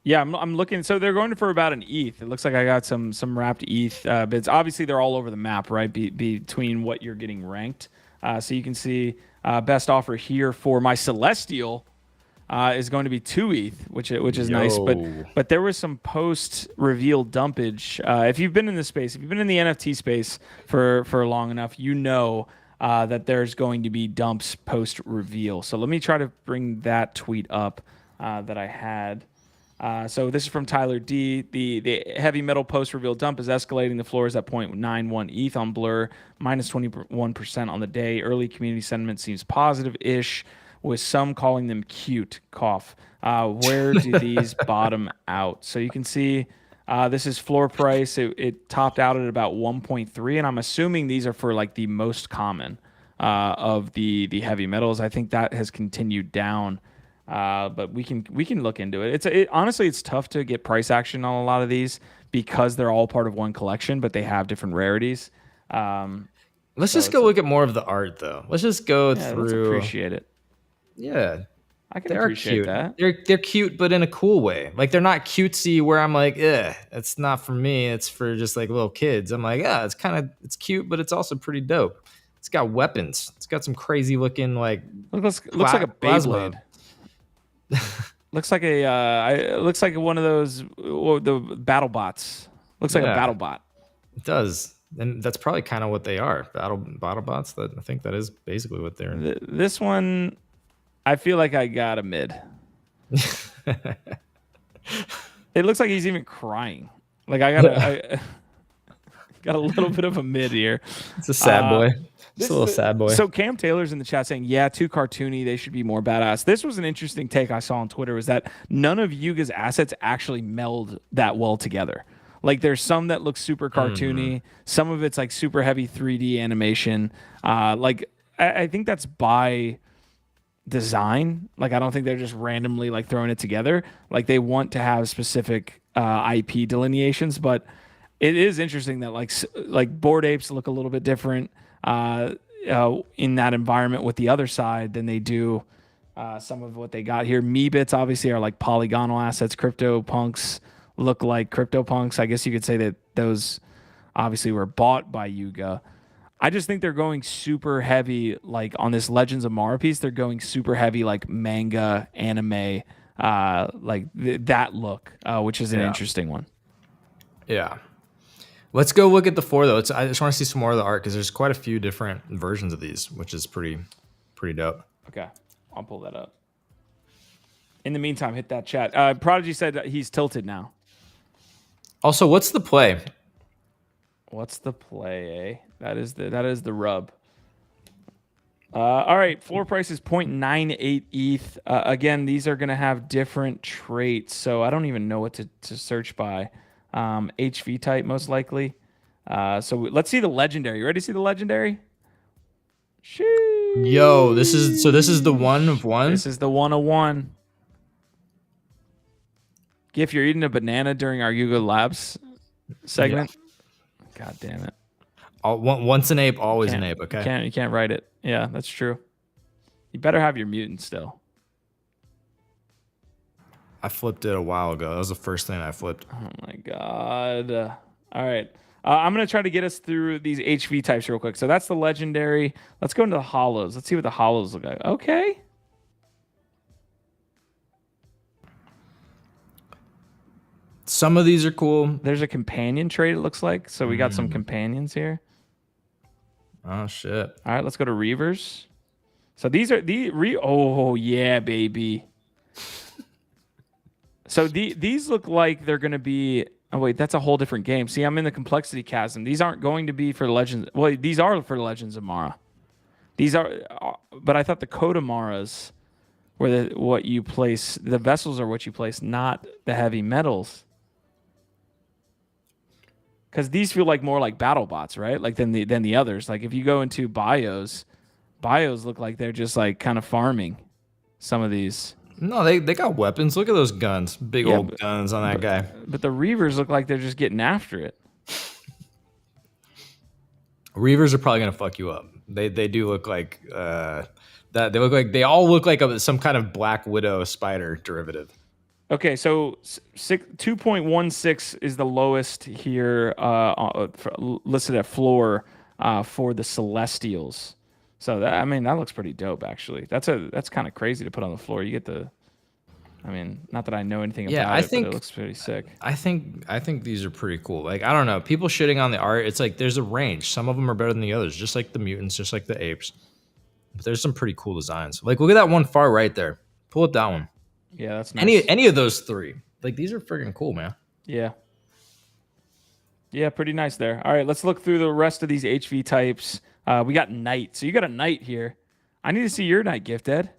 A: Yeah, I'm looking. So they're going for about an ETH. It looks like I got some wrapped ETH bids. Obviously, they're all over the map, right? Between what you're getting ranked. So you can see best offer here for my Celestial is going to be 2 ETH, which is nice. But there was some post reveal dumpage. If you've been in this space, if you've been in the NFT space for long enough, you know that there's going to be dumps post reveal. So let me try to bring that tweet up that I had. So this is from Tyler D. The heavy metal post reveal dump is escalating. The floor is at 0.91 ETH on Blur, minus 21% on the day. Early community sentiment seems positive-ish, with some calling them cute. Cough. Where do these bottom out? So you can see this is floor price. It topped out at about 1.3, and I'm assuming these are for like the most common of the heavy metals. I think that has continued down. But we can look into it. Honestly, it's tough to get price action on a lot of these because they're all part of one collection, but they have different rarities.
D: Let's just go look at more of the art, though. Let's just go through.
A: Let's appreciate it.
D: Yeah,
A: I can appreciate that.
D: They're cute, but in a cool way. Like they're not cutesy where I'm like, it's not for me. It's for just like little kids. I'm like, it's cute, but it's also pretty dope. It's got weapons. It's got some crazy looking like.
A: Looks like a Beyblade. looks like one of those the battle bots. Looks like a battle bot.
D: It does, and that's probably kind of what they are. Battle bots. I think that is basically what they're.
A: This one, I feel like I got a mid. It looks like he's even crying. Like I got a little bit of a mid here.
D: It's a sad boy. Just a little sad boy.
A: So Cam Taylor's in the chat saying, yeah, too cartoony. They should be more badass. This was an interesting take I saw on Twitter, was that none of Yuga's assets actually meld that well together. Like there's some that look super cartoony. Some of it's like super heavy 3D animation. Like I think that's by design. Like I don't think they're just randomly like throwing it together. Like they want to have specific IP delineations, but it is interesting that like Bored Apes look a little bit different in that environment with the other side than they do some of what they got here. Meebits obviously are like polygonal assets. CryptoPunks look like CryptoPunks. I guess you could say that those obviously were bought by Yuga. I just think they're going super heavy, like on this Legends of Mara piece. They're going super heavy, like manga, anime, that look, which is an interesting one.
D: Yeah. Let's go look at the 4 though. I just want to see some more of the art because there's quite a few different versions of these, which is pretty dope.
A: Okay, I'll pull that up. In the meantime, hit that chat. Prodigy said that he's tilted now.
D: Also, what's the play?
A: What's the play, eh? That is the rub. All right, floor price is 0.98 ETH. Again, these are going to have different traits, so I don't even know what to search by. HV type, most likely. So let's see the legendary. You ready to see the legendary? Sheesh.
D: Yo, this is the 1 of 1?
A: This is the 1 of 1. Gif, you're eating a banana during our Yuga Labs segment. Yeah. God damn it.
D: Once an ape, always an ape, okay?
A: You can't write it. Yeah, that's true. You better have your mutant still.
D: I flipped it a while ago. That was the first thing I flipped.
A: Oh my God. All right. I'm going to try to get us through these HV types real quick. So that's the legendary. Let's go into the hollows. Let's see what the hollows look like. Okay.
D: Some of these are cool.
A: There's a companion trait, it looks like. So we got some companions here.
D: Oh, shit.
A: All right, let's go to Reavers. So these are oh, yeah, baby. So these look like they're going to be... Oh, wait, that's a whole different game. See, I'm in the complexity chasm. These aren't going to be for Legends... Well, these are for Legends of Mara. These are... But I thought the Kodamaras were what you place... The vessels are what you place, not the heavy metals. Because these feel like more like battle bots, right? Like than the others. Like if you go into bios look like they're just like kind of farming some of these.
D: No, they got weapons. Look at those guns. Big old guns on that guy.
A: But the Reavers look like they're just getting after it.
D: Reavers are probably gonna fuck you up. They do look like they all look like some kind of Black Widow spider derivative.
A: Okay, so 2.16 is the lowest here listed at floor for the Celestials. So that looks pretty dope actually. That's kind of crazy to put on the floor. You get the, not that I know anything about it, but it looks pretty sick.
D: I think these are pretty cool. Like I don't know, people shitting on the art. It's like there's a range. Some of them are better than the others, just like the mutants, just like the apes. But there's some pretty cool designs. Like look at that one far right there. Pull up that one.
A: Yeah, that's nice.
D: Any of those 3. Like these are freaking cool, man.
A: Yeah. Yeah, pretty nice there. All right, let's look through the rest of these HV types. We got Knight. So you got a Knight here. I need to see your Knight, Gifted.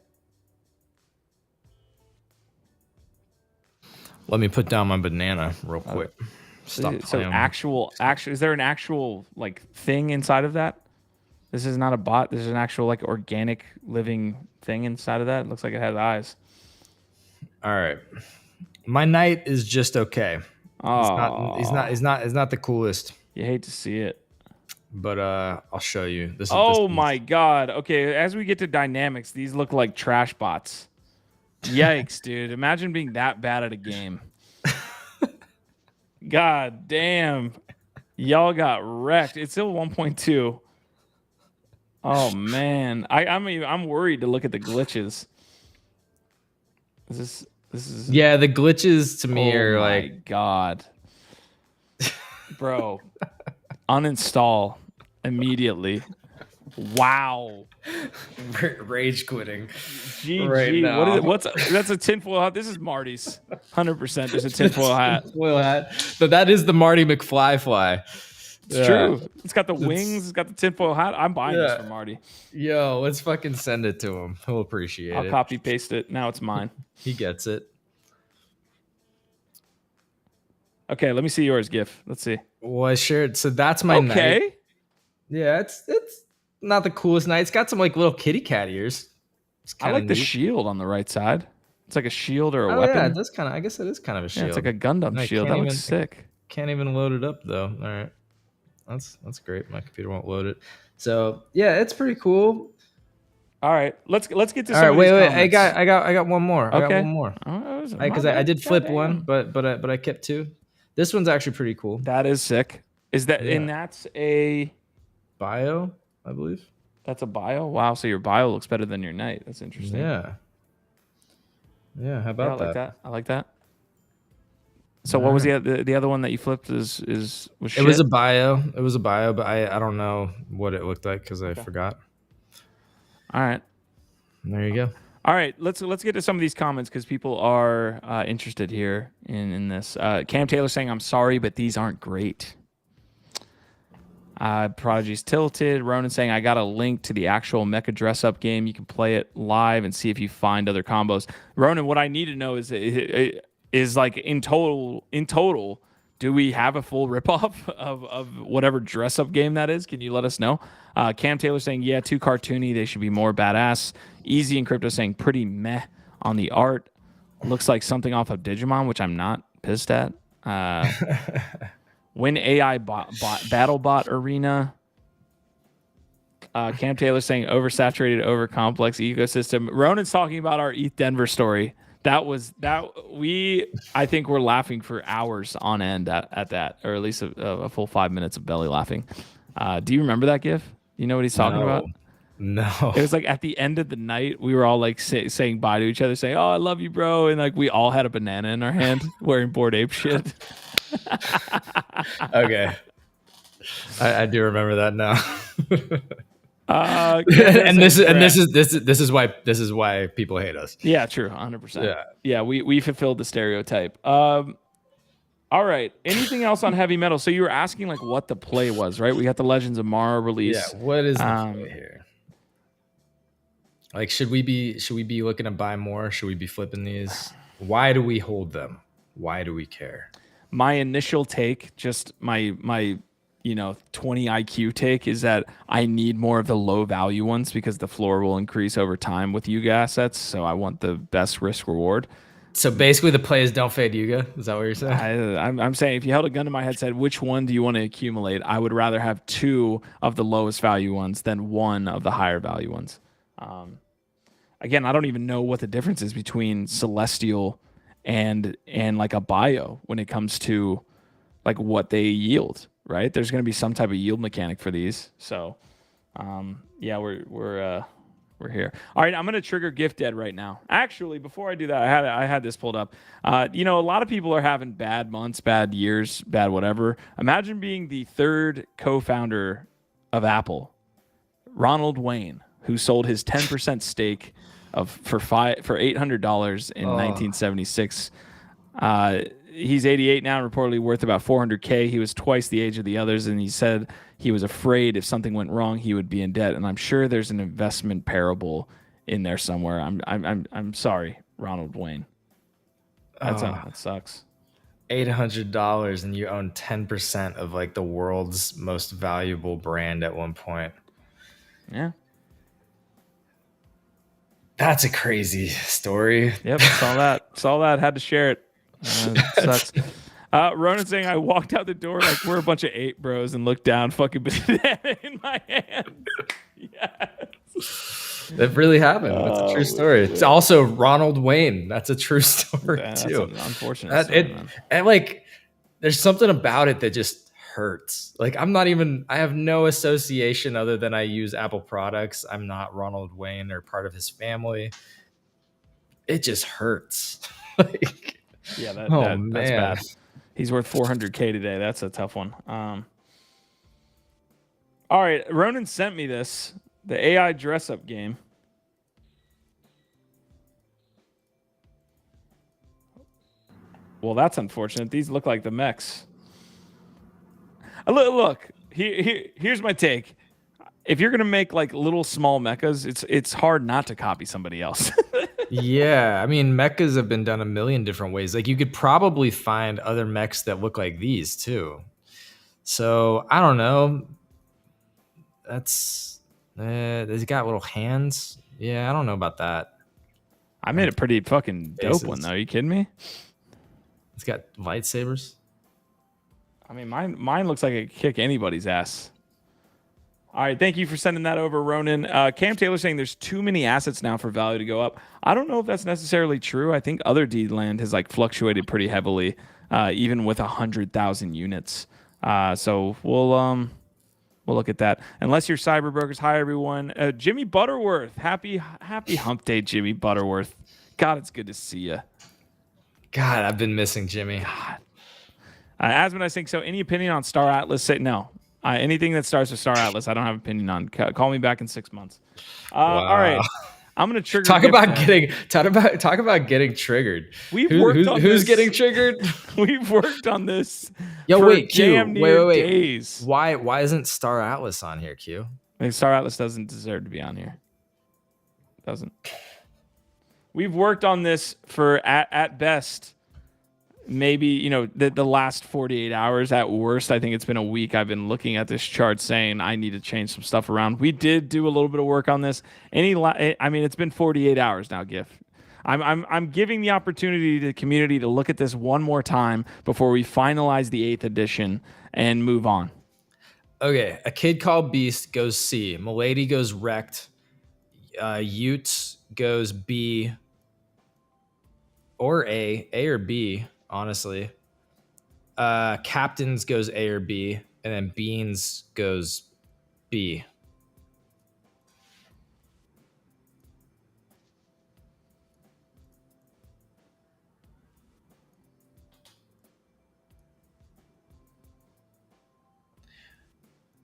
D: Let me put down my banana real quick. Stop.
A: So actual, is there an actual like thing inside of that? This is not a bot. This is an actual like organic living thing inside of that. It looks like it has eyes.
D: All right, my Knight is just okay.
A: Oh,
D: he's not the coolest.
A: You hate to see it,
D: but I'll show you.
A: My God. Okay, as we get to dynamics, these look like trash bots. Yikes, dude! Imagine being that bad at a game. God damn, y'all got wrecked. It's still 1.2. Oh man, I'm worried to look at the glitches. This is
D: yeah, the glitches to me are like,
A: oh my God, bro, uninstall immediately. Wow,
D: rage quitting.
A: GG.
D: Right now.
A: That's a tinfoil hat. This is Marty's 100%. There's a tinfoil hat.
D: Tinfoil hat. So that is the Marty McFly fly.
A: It's true. It's got the wings. It's got the tinfoil hat. I'm buying this from Marty.
D: Yo, let's fucking send it to him. He'll appreciate it.
A: I'll copy paste it. Now it's mine.
D: He gets it.
A: Okay, let me see yours, GIF. Let's see.
D: Well, I shared. So that's my night.
A: Okay.
D: Yeah, it's not the coolest night. It's got some like little kitty cat ears.
A: I like the shield on the right side. It's like a shield or a weapon.
D: Yeah, it does kind of. I guess it is kind of a shield.
A: Yeah, it's like a Gundam shield. That looks sick.
D: Can't even load it up though. All right, that's great. My computer won't load it. So yeah, it's pretty cool.
A: All right, let's get to some.
D: All right,
A: of these
D: wait.
A: comments.
D: I got one more.
A: Okay.
D: I got one more. Because I did flip one, but I kept two. This one's actually pretty cool.
A: That is sick. Is that and that's a
D: bio, I believe.
A: That's a bio. Wow. So your bio looks better than your night. That's interesting.
D: Yeah. Yeah. How about that?
A: I like that. So what was the other one that you flipped? Was shit?
D: It was a bio. It was a bio, but I don't know what it looked like because I forgot.
A: All right.
D: There you go.
A: All right, let's get to some of these comments because people are interested here in this. Cam Taylor saying, "I'm sorry, but these aren't great." Prodigy's tilted. Ronan saying, "I got a link to the actual Mecha dress up game. You can play it live and see if you find other combos." Ronan, what I need to know is like in total, do we have a full ripoff of whatever dress up game that is? Can you let us know? Cam Taylor saying, "Yeah, too cartoony. They should be more badass." Easy and Crypto saying, "Pretty meh on the art. Looks like something off of Digimon," which I'm not pissed at. Win AI BattleBot Arena. Cam Taylor saying, "Oversaturated, overcomplex ecosystem." Ronan's talking about our ETH Denver story. I think we're laughing for hours on end at that, or at least a full 5 minutes of belly laughing. Do you remember that GIF? You know what he's talking about?
D: No.
A: It was like at the end of the night, we were all like saying bye to each other, saying, "Oh, I love you, bro," and like we all had a banana in our hand, wearing Bored Ape shit.
D: Okay, I do remember that now.
A: And
D: this is why people hate us.
A: Yeah, true, 100%. Yeah, we fulfilled the stereotype. All right. Anything else on heavy metal? So you were asking like what the play was, right? We got the Legends of Mara release.
D: Yeah. What is the play here? Like, should we be looking to buy more? Should we be flipping these? Why do we hold them? Why do we care?
A: My initial take, just my 20 IQ take, is that I need more of the low value ones because the floor will increase over time with Yuga assets. So I want the best risk reward.
D: So basically, the play is don't fade Yuga. Is that what you're saying?
A: I'm saying if you held a gun to my head, said which one do you want to accumulate, I would rather have 2 of the lowest value ones than 1 of the higher value ones. Again, I don't even know what the difference is between Celestial and like a bio when it comes to like what they yield. Right? There's going to be some type of yield mechanic for these. So, yeah, we're here. All right, I'm going to trigger Gift Dead right now. Actually, before I do that, I had this pulled up. A lot of people are having bad months, bad years, bad whatever. Imagine being the 3rd co-founder of Apple, Ronald Wayne, who sold his 10% stake for $800 in 1976. He's 88 now and reportedly worth about $400K. He was twice the age of the others, and he said he was afraid if something went wrong, he would be in debt. And I'm sure there's an investment parable in there somewhere. I'm sorry, Ronald Wayne. That sucks.
D: $800 and you own 10% of like the world's most valuable brand at one point.
A: Yeah.
D: That's a crazy story.
A: Yep, saw that. Had to share it. Sucks. Ronan saying, "I walked out the door like we're a bunch of ape bros and looked down, fucking banana in my hand." Yes.
D: That really happened. That's a true story. It's also Ronald Wayne. That's a true story too.
A: That's an unfortunate story,
D: and like, there's something about it that just hurts. Like, I have no association other than I use Apple products. I'm not Ronald Wayne or part of his family. It just hurts. Like,
A: yeah, that's bad. He's worth $400K today. That's a tough one. All right, Ronan sent me this, the AI dress up game. Well, that's unfortunate. These look like the mechs. Look, here's my take. If you're gonna make like little small mechas, it's hard not to copy somebody else.
D: Yeah, I mean, mechas have been done a million different ways. Like you could probably find other mechs that look like these too. So I don't know. That's he's got little hands. Yeah, I don't know about that.
A: I made a pretty fucking dope one though. Are you kidding me?
D: It's got lightsabers.
A: I mean, mine looks like it could kick anybody's ass. All right, thank you for sending that over, Ronan. Cam Taylor saying there's too many assets now for value to go up. I don't know if that's necessarily true. I think other D land has like fluctuated pretty heavily, even with 100,000 units. So we'll look at that. Unless you're Cyberbrokers, hi everyone. Jimmy Butterworth, happy Hump Day, Jimmy Butterworth. God, it's good to see you.
D: God, I've been missing Jimmy.
A: God. Asmund, I think so. Any opinion on Star Atlas? Say no. Anything that starts with Star Atlas, I don't have an opinion on. Call me back in 6 months.
D: Wow.
A: All right, I'm gonna trigger.
D: Talk about getting triggered. Who's getting triggered?
A: We've worked on this.
D: Yo,
A: for
D: wait, Q.
A: damn near
D: Wait.
A: Days.
D: Why isn't Star Atlas on here, Q?
A: I think Star Atlas doesn't deserve to be on here. Doesn't. We've worked on this for at best. Maybe, the last 48 hours at worst. I think it's been a week. I've been looking at this chart saying I need to change some stuff around. We did do a little bit of work on this. It's been 48 hours now, GIF. I'm giving the opportunity to the community to look at this one more time before we finalize the 8th edition and move on.
D: Okay, a kid called Beast goes C. Milady goes Wrecked. Utes goes B or A or B. Honestly, Captains goes A or B, and then Beans goes B.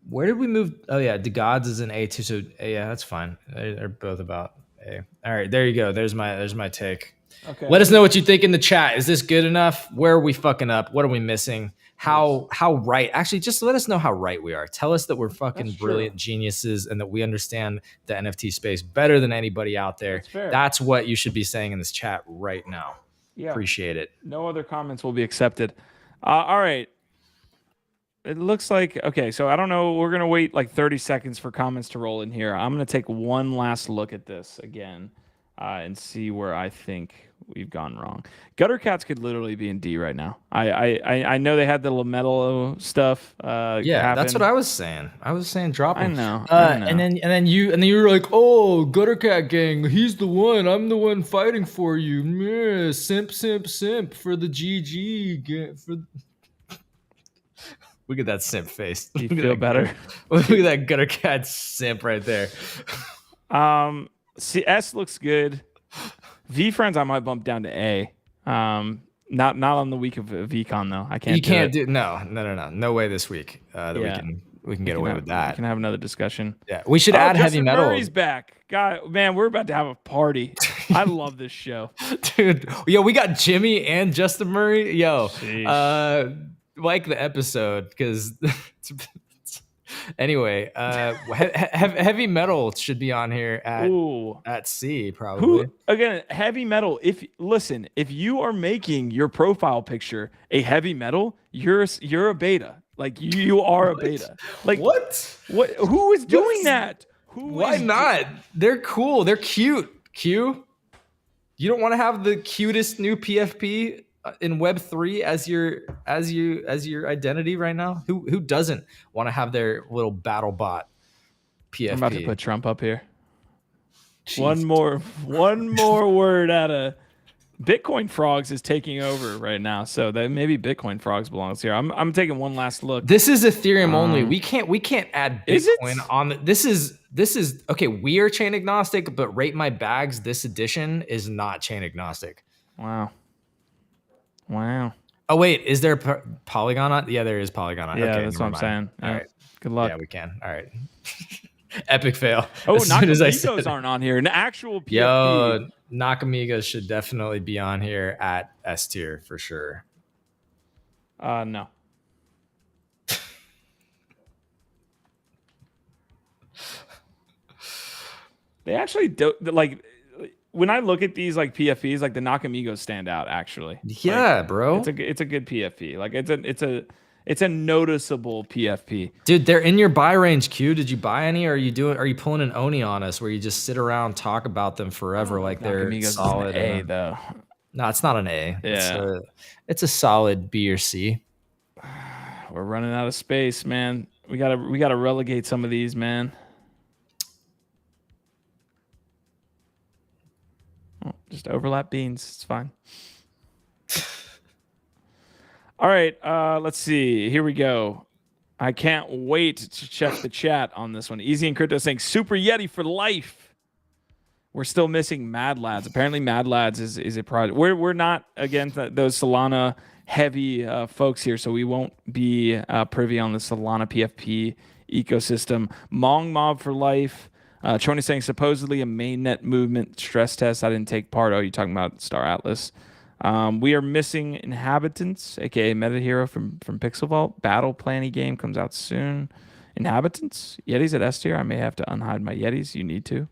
D: Where did we move? Oh yeah, the Gods is an A too. So yeah, that's fine. They're both about A. All right, there you go. There's my take. Okay. Let us know what you think in the chat. Is this good enough? Where are we fucking up? What are we missing? How right? Actually, just let us know how right we are. Tell us that we're fucking brilliant geniuses and that we understand the NFT space better than anybody out there. That's what you should be saying in this chat right now. Yeah. Appreciate it.
A: No other comments will be accepted. All right. It looks like, okay, so I don't know. We're going to wait like 30 seconds for comments to roll in here. I'm going to take one last look at this again and see where I think we've gone wrong. Gutter Cats could literally be in D right now. I know they had the LaMelo stuff.
D: Yeah, happen. That's what I was saying. I was saying drop him.
A: I know.
D: And then you were like, oh, Gutter Cat gang, he's the one. I'm the one fighting for you. Yeah, simp for the GG. Look at that simp face.
A: You feel better?
D: Look at that Gutter Cat simp right there.
A: S looks good. V Friends, I might bump down to A. Not on the week of VCon though. I can't.
D: You can't do no way this week that we can get away with that.
A: We can have another discussion.
D: Yeah, we should add
A: Justin
D: heavy metal.
A: Murray's back. God, man, we're about to have a party. I love this show,
D: dude. Yo, we got Jimmy and Justin Murray. Yo, like the episode because. Anyway, heavy metal should be on here at C probably.
A: Again, heavy metal. If you are making your profile picture a heavy metal, you're a beta. Like you are a beta. Like what? Who is doing that?
D: Why not? They're cool. They're cute. Q. You don't want to have the cutest new PFP in Web3 as your identity right now? Who doesn't want to have their little battle bot PFP?
A: I'm about to put Trump up here. Jeez. One more word out of Bitcoin Frogs is taking over right now, so that maybe Bitcoin Frogs belongs here. I'm taking one last look.
D: This is Ethereum only. We can't add Bitcoin on. This is okay. We are chain agnostic, but RATEMYBAGS this edition is not chain agnostic.
A: Wow.
D: Oh wait, is there Polygon on? Yeah, there is Polygon on.
A: Yeah,
D: okay,
A: that's what I'm saying.
D: All right.
A: Good luck.
D: Yeah, we can. All right. Epic fail.
A: Oh, Nakamigos aren't on here. An actual PFP.
D: Yo, Nakamigos should definitely be on here at S tier for sure.
A: No. They actually do, like, when I look at these like PFPs, like the Nakamigos stand out actually.
D: Yeah,
A: like,
D: bro.
A: It's a good PFP. Like it's a noticeable PFP.
D: Dude, they're in your buy range, Q. Did you buy any? Or are you pulling an Oni on us where you just sit around talk about them forever like they're
A: Nakamigos
D: solid?
A: is an A though.
D: No, it's not an A.
A: Yeah.
D: It's a solid B or C.
A: We're running out of space, man. We gotta relegate some of these, man. Oh, just overlap beans. It's fine. All right, let's see. Here we go. I can't wait to check the chat on this one. Easy and Crypto saying Super Yeti for life. We're still missing Mad Lads. Apparently, Mad Lads is a project. We're not against those Solana heavy folks here, so we won't be privy on the Solana PFP ecosystem. Mong Mob for life. Choni saying supposedly a mainnet movement stress test. I didn't take part. Oh, you're talking about Star Atlas. We are missing Inhabitants, aka Meta Hero from Pixel Vault. Battle Planning game comes out soon. Inhabitants, Yetis at S tier. I may have to unhide my Yetis. You need to.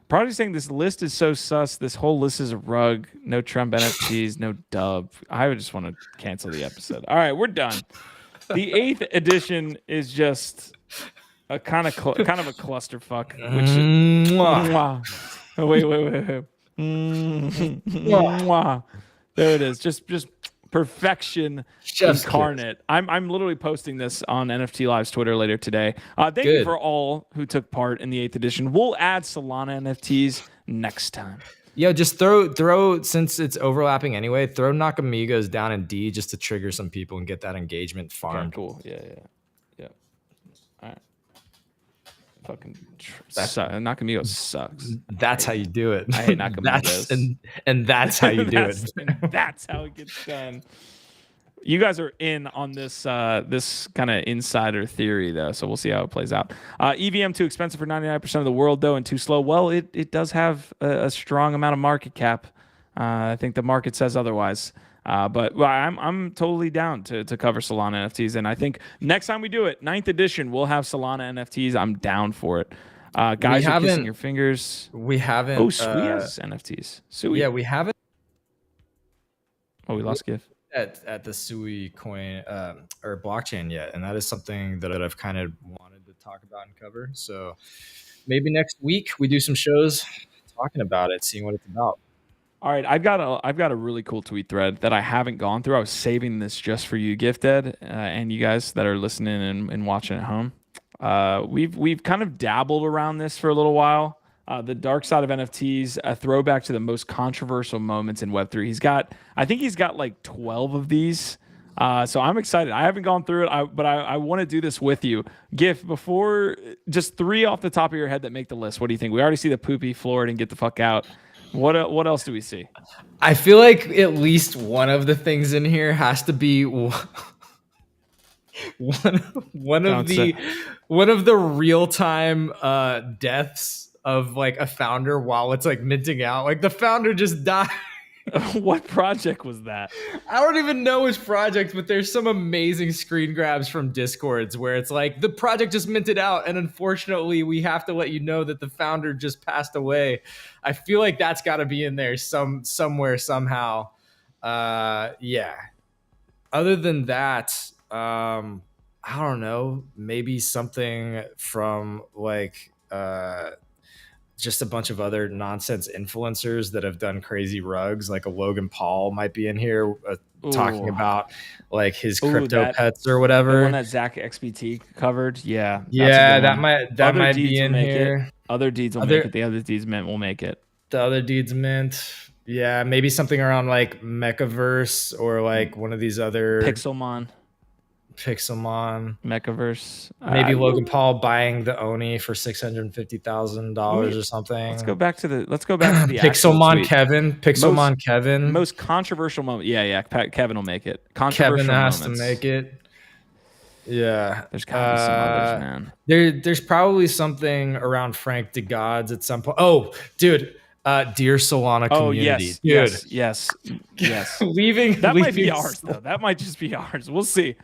A: Probably saying this list is so sus. This whole list is a rug. No Trump NFTs, no dub. I would just want to cancel the episode. All right, we're done. The 8th edition is just a kind of a clusterfuck. Which wait. There it is. Just perfection incarnate. I'm literally posting this on NFT Live's Twitter later today. Thank you for all who took part in the 8th edition. We'll add Solana NFTs next time.
D: Yo, just throw since it's overlapping anyway, throw Nakamigos down in D just to trigger some people and get that engagement farmed.
A: Okay, cool. Yeah. All right. Fucking Nakamigos sucks.
D: That's how you do it.
A: I hate Nakamigos.
D: And that's how you do it.
A: And that's how it gets done. You guys are in on this this kind of insider theory though, so we'll see how it plays out. EVM too expensive for 99% of the world though, and too slow. Well, it does have a strong amount of market cap. I think the market says otherwise. But I'm totally down to cover Solana NFTs, and I think next time we do it, 9th edition, we'll have Solana NFTs. I'm down for it. Guys are kissing your fingers.
D: We haven't.
A: Oh, Sui has NFTs. Sui.
D: Yeah, we haven't.
A: Oh, we lost GIF.
D: At the Sui coin or blockchain yet, and that is something that I've kind of wanted to talk about and cover. So maybe next week we do some shows talking about it, seeing what it's about.
A: All right, I've got a really cool tweet thread that I haven't gone through. I was saving this just for you, Gifted, and you guys that are listening and watching at home. We've kind of dabbled around this for a little while. The dark side of NFTs, a throwback to the most controversial moments in Web3. I think he's got like 12 of these. So I'm excited. I haven't gone through it, but I want to do this with you. Gif, before just 3 off the top of your head that make the list. What do you think? We already see the poopy Florida and get the fuck out. What else do we see?
D: I feel like at least one of the things in here has to be one of the real-time deaths of like a founder while it's like minting out. Like the founder just died.
A: What project was that?
D: I don't even know his project, but there's some amazing screen grabs from Discords where it's like the project just minted out, and unfortunately we have to let you know that the founder just passed away. I feel like that's got to be in there somewhere somehow. Yeah. Other than that, I don't know. Maybe something from like just a bunch of other nonsense influencers that have done crazy rugs, like a Logan Paul might be in here talking about like his crypto pets or whatever.
A: The one that Zach XBT covered. Yeah.
D: That might be in here.
A: Other deeds will make it. The other deeds mint will make it.
D: The other deeds mint. Yeah. Maybe something around like Mechaverse or like one of these other
A: Pixelmon, Mechaverse.
D: Maybe Logan Paul buying the Oni for $650,000 or something.
A: Let's go back to the
D: Pixelmon Kevin.
A: Most controversial moment. Yeah. Kevin will make it.
D: Kevin has to make it. Yeah.
A: There's gotta be some others, man.
D: There's probably something around Frank DeGods at some point. Oh, dude. Dear Solana community.
A: Yes.
D: Leaving
A: might be ours though. That might just be ours. We'll see.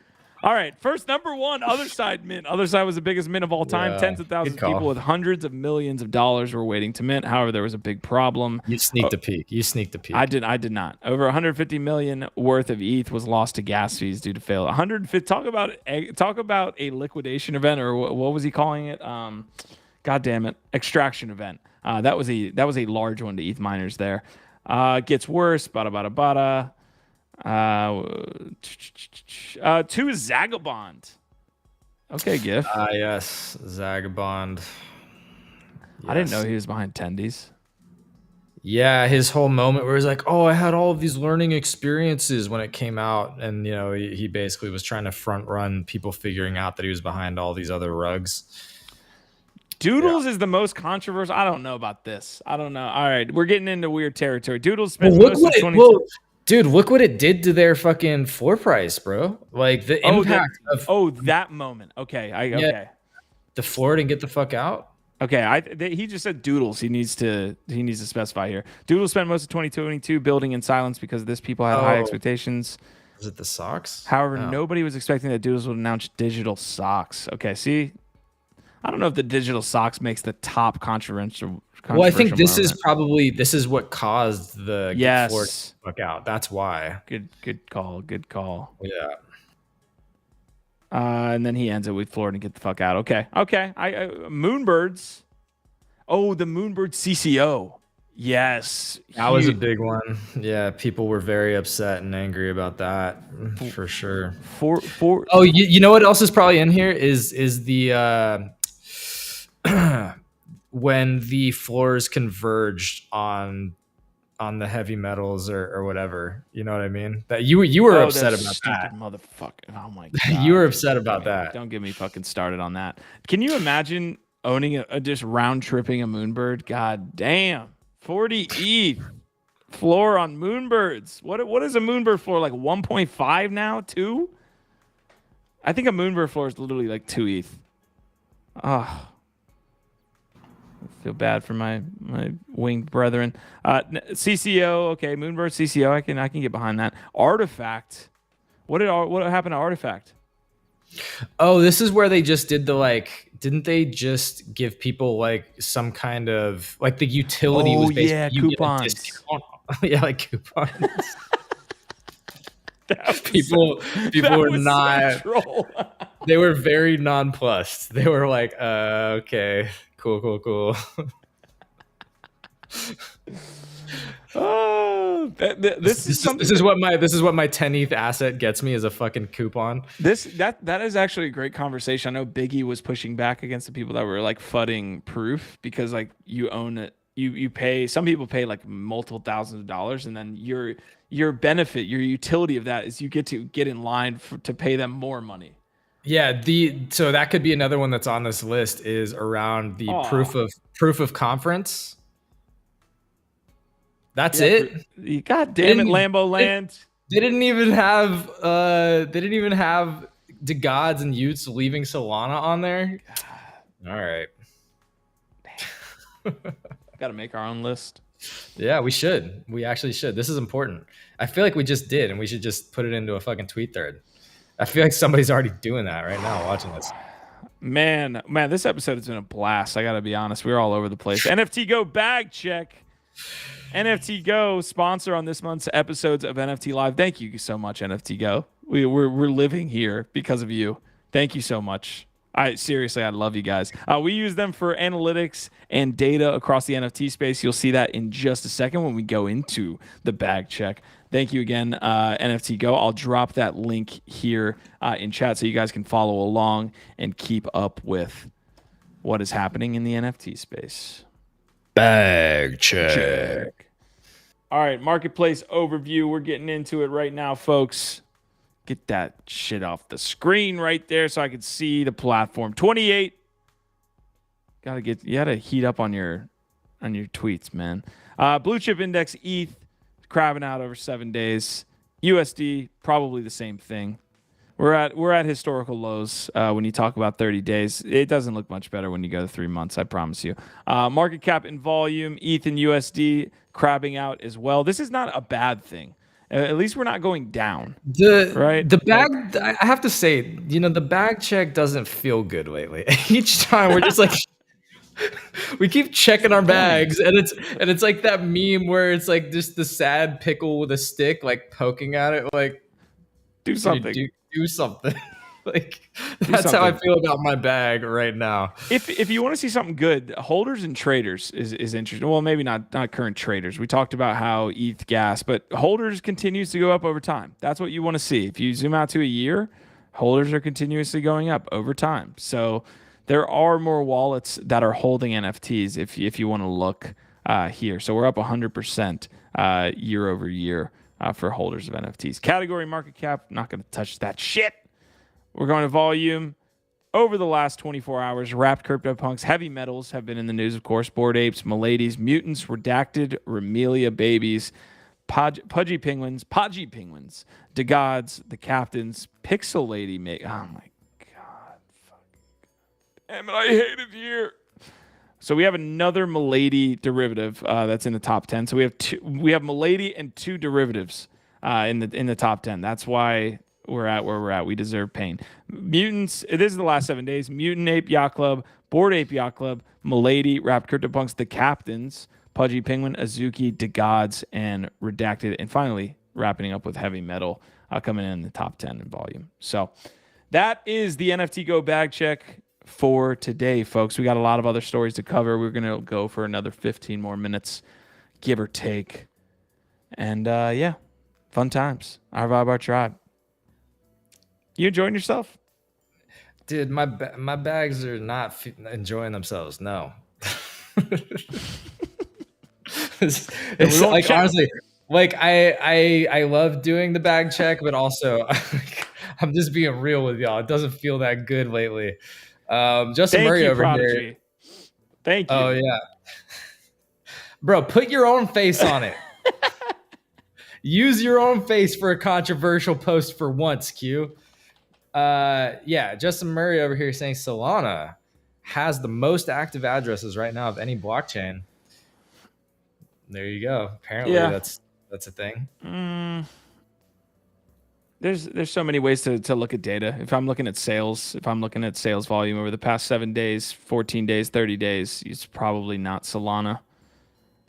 A: All right, first number one, Other Side mint. Other Side was the biggest mint of all time.
D: Yeah,
A: Tens of thousands
D: good
A: of people
D: call.
A: with hundreds of millions of dollars were waiting to mint. However, there was a big problem.
D: You sneaked a peek. You sneaked a peek.
A: I did not. Over 150 million worth of ETH was lost to gas fees due to fail. 150. Talk about a liquidation event, or what was he calling it? God damn it, extraction event. That was a large one to ETH miners there. Gets worse. Bada bada bada. To Zagabond. Okay, GIF.
D: Yes, Zagabond.
A: I didn't know
D: Yes.
A: he was behind Tendies.
D: Yeah, his whole moment where he's like, "Oh, I had all of these learning experiences when it came out," and he basically was trying to front run people figuring out that he was behind all these other rugs.
A: Doodles is the most controversial. I don't know about this. I don't know. All right, we're getting into weird territory. Doodles spent
D: Well,
A: most of 20.
D: dude, look what it did to their fucking floor price, bro. Like the impact of
A: that moment. Okay, okay.
D: The floor didn't get the fuck out.
A: Okay, he just said Doodles. He needs to specify here. Doodles spent most of 2022 building in silence because of this. People had high expectations.
D: Was it the socks?
A: However, nobody was expecting that Doodles would announce digital socks. Okay, see, I don't know if the digital socks makes the top controversial.
D: Well, I think this
A: moment.
D: is what caused the floor to fuck out. That's why.
A: Good call.
D: Yeah.
A: And then he ends it with Florida and get the fuck out. Okay. Moonbirds. Oh, the Moonbird CCO. Yes.
D: That was a big one. Yeah, people were very upset and angry about that for sure. Oh, you know what else is probably in here is the when the floors converged on the heavy metals or whatever, you know what I mean? That you were upset about that,
A: motherfucker. Oh my god,
D: you were upset about that.
A: Don't get me fucking started on that. Can you imagine owning just round tripping a Moonbird? God damn, 40 ETH floor on Moonbirds. What is a Moonbird floor, like 1.5 now? 2? I think a Moonbird floor is literally like 2 ETH. Oh. Feel bad for my winged brethren. CCO, okay, Moonbird CCO, I can get behind that. Artifact, what happened to Artifact?
D: Oh, this is where they just did didn't they just give people like some kind of like the utility was basically
A: coupons.
D: Yeah, like coupons. People were not. So they were very nonplussed. They were like, okay. Cool.
A: Oh, this is
D: what my 10 ETH asset gets me, is a fucking coupon.
A: That is actually a great conversation. I know Biggie was pushing back against the people that were like fudding proof, because like you own it, you pay. Some people pay like multiple thousands of dollars, and then your benefit, your utility of that is you get to get in line to pay them more money.
D: Yeah, so that could be another one that's on this list, is around the proof of conference. That's it.
A: God damn it, Lambo Land.
D: They didn't even have the gods and Utes leaving Solana on there. All right.
A: Got to make our own list.
D: Yeah, we should. We actually should. This is important. I feel like we just did, and we should just put it into a fucking tweet thread. I feel like somebody's already doing that right now, watching this.
A: Man, this episode has been a blast. I got to be honest. We're all over the place. NFTGoBagcheck. NFT Go, sponsor on this month's episodes of NFT Live. Thank you so much, NFT Go. We're living here because of you. Thank you so much. I love you guys. We use them for analytics and data across the NFT space. You'll see that in just a second when we go into the bag check. Thank you again, NFT Go. I'll drop that link here in chat so you guys can follow along and keep up with what is happening in the NFT space.
D: Bag check.
A: All right, marketplace overview. We're getting into it right now, folks. Get that shit off the screen right there so I can see the platform. 28. You gotta heat up on your tweets, man. Blue chip index ETH crabbing out over 7 days. USD probably the same thing. We're at historical lows when you talk about 30 days. It doesn't look much better when you go to 3 months, I promise you. Market cap and volume, ETH and USD crabbing out as well. This is not a bad thing. At least we're not going down.
D: The bag, I have to say, the bag check doesn't feel good lately. Each time we're just like, we keep checking our bags, and it's like that meme where it's like just the sad pickle with a stick, like poking at it, like
A: do something,
D: do something. Like that's how I feel about my bag right now.
A: If you want to see something good, holders and traders is interesting. Well, maybe not current traders. We talked about how ETH gas, but holders continues to go up over time. That's what you want to see. If you zoom out to a year, holders are continuously going up over time. So there are more wallets that are holding NFTs if you want to look here. So we're up 100% year over year for holders of NFTs. Category market cap, not going to touch that shit. We're going to volume. Over the last 24 hours, wrapped CryptoPunks, heavy metals have been in the news, of course. Bored Apes, Miladies, Mutants, Redacted, Remelia Babies, Pudgy Penguins, The Gods, The Captains, Pixel Lady. Oh my God. Damn it, I hate it here. So we have another Milady derivative that's in the top 10. So we have Milady and 2 derivatives in the top 10. That's why we're at where we're at. We deserve pain. Mutants, this is the last 7 days. Mutant Ape Yacht Club, Bored Ape Yacht Club, Milady, Wrapped CryptoPunks, The Captains, Pudgy Penguin, Azuki, The Gods, and Redacted. And finally, wrapping up with Heavy Metal coming in the top 10 in volume. So that is the NFT Go Bag Check for today, folks. We got a lot of other stories to cover. We're going to go for another 15 more minutes, give or take. And yeah, fun times. Our vibe, our tribe. You enjoying yourself?
D: Dude, my bags are not enjoying themselves. No. it's like, honestly, like I love doing the bag check, but also I'm just being real with y'all. It doesn't feel that good lately. Justin Murray over here.
A: Thank you.
D: Oh yeah. Bro, put your own face on it. Use your own face for a controversial post for once, Q. Yeah, Justin Murray over here saying Solana has the most active addresses right now of any blockchain. There you go. Apparently that's a thing.
A: There's so many ways to look at data. If I'm looking at sales volume over the past 7 days, 14 days, 30 days, it's probably not Solana.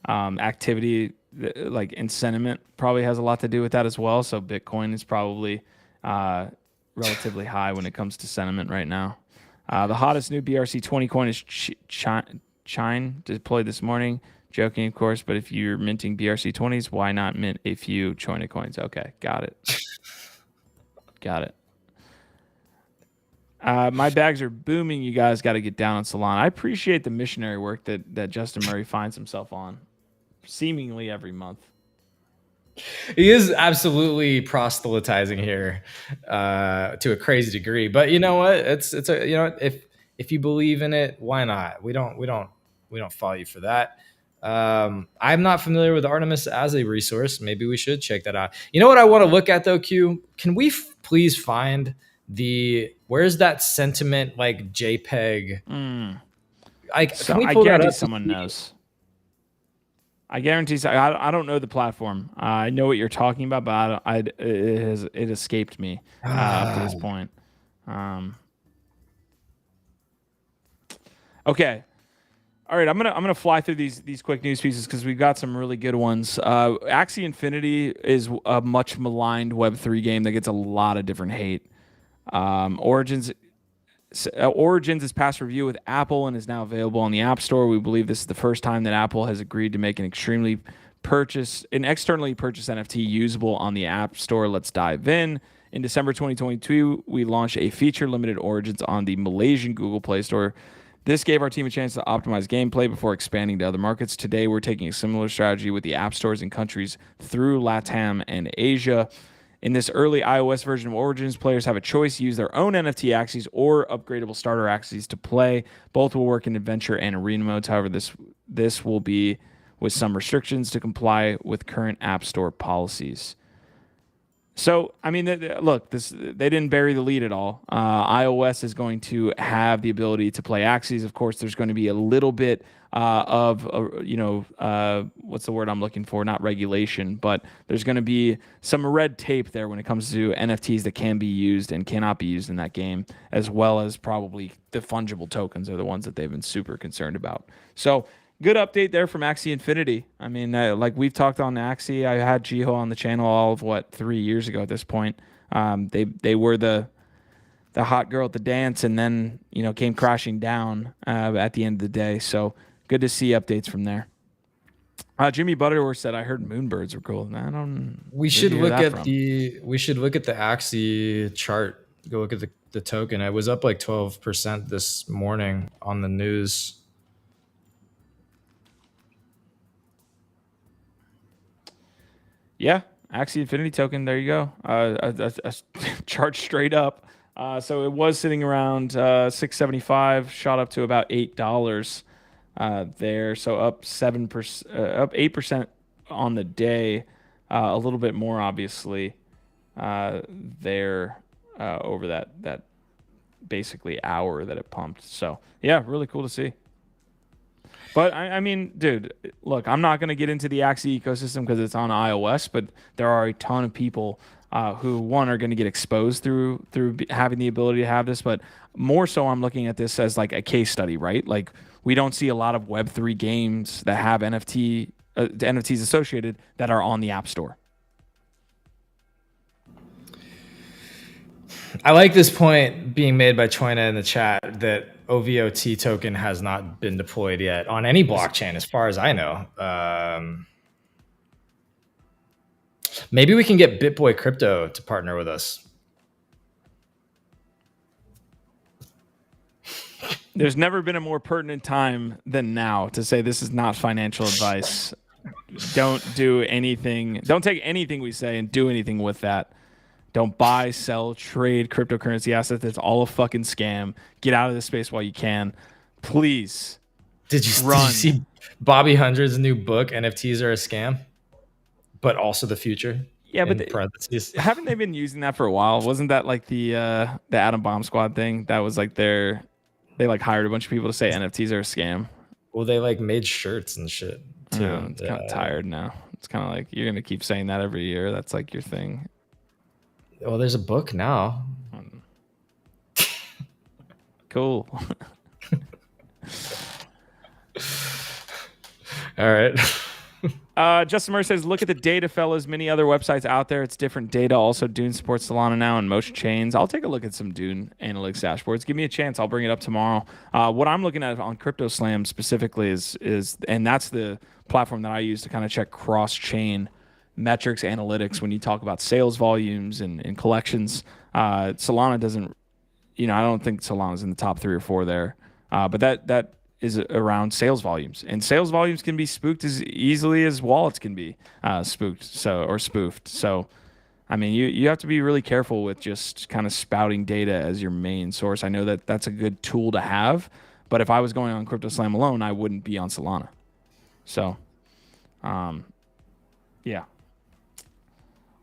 A: Activity like in sentiment probably has a lot to do with that as well. So Bitcoin is probably relatively high when it comes to sentiment right now. The hottest new BRC20 coin is Chine, deployed this morning. Joking, of course, but if you're minting BRC20s, why not mint a few China coins? Okay, got it. Got it. My bags are booming. You guys got to get down on Solana. I appreciate the missionary work that Justin Murray finds himself on seemingly every month.
D: He is absolutely proselytizing here to a crazy degree. But you know what? It's a, you know, if you believe in it, why not? We don't follow you for that. I'm not familiar with Artemis as a resource. Maybe we should check that out. You know what I want to look at though, Q? Can we please find where's that sentiment like JPEG?
A: I guarantee someone knows. I guarantee. I don't know the platform. I know what you're talking about, but it escaped me up to this point. Okay. All right, I'm gonna fly through these quick news pieces because we've got some really good ones. Axie Infinity is a much maligned Web3 game that gets a lot of different hate. Origins is past review with Apple and is now available on the App Store. We believe this is the first time that Apple has agreed to make an externally purchased NFT usable on the App Store. Let's dive in. In December 2022, we launched a feature-limited Origins on the Malaysian Google Play Store. This gave our team a chance to optimize gameplay before expanding to other markets. Today, we're taking a similar strategy with the app stores in countries through LATAM and Asia. In this early iOS version of Origins, players have a choice to use their own NFT Axies or upgradable starter Axies to play. Both will work in adventure and arena modes. However, this will be with some restrictions to comply with current App Store policies. So, I mean, look, they didn't bury the lead at all. iOS is going to have the ability to play Axes. Of course, there's going to be a little bit what's the word I'm looking for? Not regulation, but there's going to be some red tape there when it comes to NFTs that can be used and cannot be used in that game, as well as probably the fungible tokens are the ones that they've been super concerned about. So, good update there from Axie Infinity. I mean, like we've talked on Axie, I had Jiho on the channel all of 3 years ago at this point. They were the hot girl at the dance, and then came crashing down at the end of the day. So good to see updates from there. Jimmy Butterworth said, "I heard moonbirds were cool." I don't.
D: We should look at the Axie chart. Go look at the token. It was up like 12% this morning on the news.
A: Yeah, Axie Infinity token. There you go. A chart straight up. So it was sitting around 675, shot up to about $8 there. So up 7%, up 8% on the day. A little bit more, obviously, there over that basically hour that it pumped. So yeah, really cool to see. But I mean, dude, look, I'm not going to get into the Axie ecosystem because it's on iOS, but there are a ton of people who, one, are going to get exposed through having the ability to have this, but more so I'm looking at this as like a case study, right? Like we don't see a lot of Web3 games that have NFTs associated that are on the App Store.
D: I like this point being made by Choina in the chat that OVOT token has not been deployed yet on any blockchain, as far as I know. Maybe we can get Bitboy Crypto to partner with us.
A: There's never been a more pertinent time than now to say this is not financial advice. Don't do anything. Don't take anything we say and do anything with that. Don't buy, sell, trade cryptocurrency assets. It's all a fucking scam. Get out of this space while you can. Please.
D: Did you see Bobby Hundred's new book, NFTs Are a Scam, but also the future?
A: Yeah, but haven't they been using that for a while? Wasn't that like the Atom Bomb Squad thing? That was like they like hired a bunch of people to say NFTs are a scam.
D: Well, they like made shirts and shit too.
A: It's kind of tired now. It's kind of like you're gonna keep saying that every year. That's like your thing.
D: Well, there's a book now.
A: Cool.
D: All right.
A: Justin Murray says, look at the data, fellas. Many other websites out there. It's different data. Also, Dune supports Solana now and Motion Chains. I'll take a look at some Dune analytics dashboards. Give me a chance. I'll bring it up tomorrow. What I'm looking at on CryptoSlam specifically is, and that's the platform that I use to kind of check cross-chain metrics, analytics when you talk about sales volumes and collections. Solana doesn't, I don't think Solana's in the top 3 or 4 there. But that is around sales volumes, and sales volumes can be spooked as easily as wallets can be spoofed. So, I mean, you have to be really careful with just kind of spouting data as your main source. I know that that's a good tool to have, but if I was going on CryptoSlam alone, I wouldn't be on Solana. So, yeah.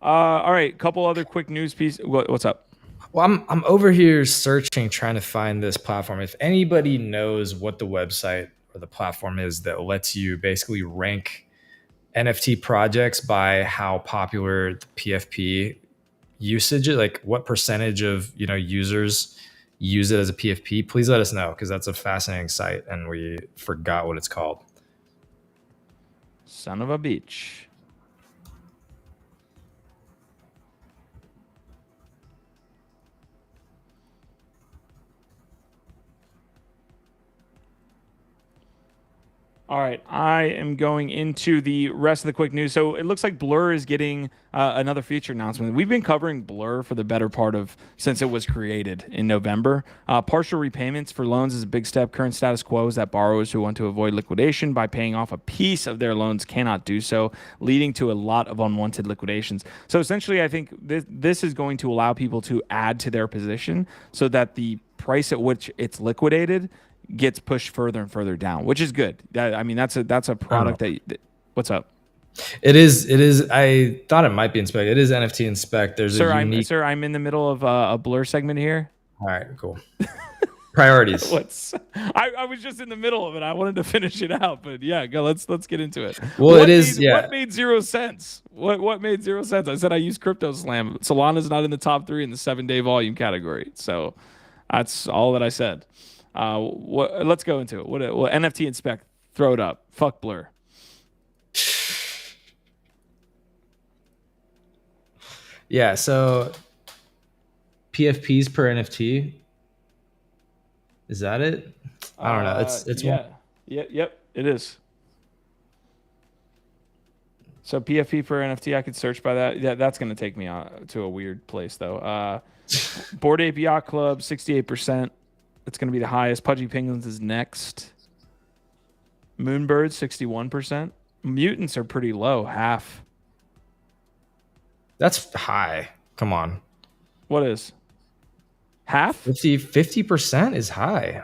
A: All right, couple other quick news pieces. What's up?
D: Well, I'm over here searching, trying to find this platform. If anybody knows what the website or the platform is that lets you basically rank NFT projects by how popular the PFP usage is, like what percentage of users use it as a PFP, please let us know, because that's a fascinating site and we forgot what it's called.
A: Son of a bitch. All right, I am going into the rest of the quick news. So it looks like Blur is getting another feature announcement. We've been covering Blur for the better part of since it was created in November. Partial repayments for loans is a big step. Current status quo is that borrowers who want to avoid liquidation by paying off a piece of their loans cannot do so, leading to a lot of unwanted liquidations. So essentially, I think this is going to allow people to add to their position so that the price at which it's liquidated gets pushed further and further down, which is good. I mean, that's a product that. What's up?
D: It is. I thought it might be inspect. It is NFT inspect. There's a unique.
A: I'm in the middle of a blur segment here.
D: All right, cool. Priorities.
A: I was just in the middle of it. I wanted to finish it out, but yeah, go. Let's get into it.
D: Well,
A: What made 0 cents? What made 0 cents? I said I used Crypto Slam. Solana's not in the top 3 in the 7-day volume category, so that's all that I said. Let's go into it. What NFT inspect? Throw it up. Fuck blur.
D: Yeah. So PFPs per NFT. Is that it? I don't know. It's
A: Yep, it is. So PFP per NFT, I could search by that. Yeah, that's going to take me to a weird place though. Bored Ape Yacht Club, 68%. It's going to be the highest. Pudgy Penguins is next. Moonbird, 61%. Mutants are pretty low, half.
D: That's high. Come on.
A: What is? Half?
D: 50% is high.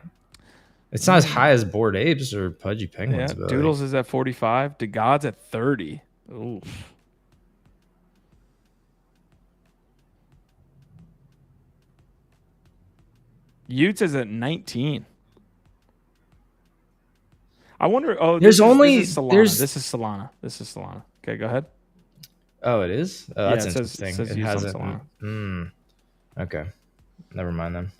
D: It's not as high as Bored Apes or Pudgy Penguins.
A: Yeah, Doodles is at 45. DeGod's at 30. Oof. Utes is at 19. I wonder. Oh, this is Solana. This is Solana. Okay, go ahead.
D: Oh, it is. Oh, that's interesting.
A: It says
D: it hasn't.
A: Solana.
D: Okay, never mind then.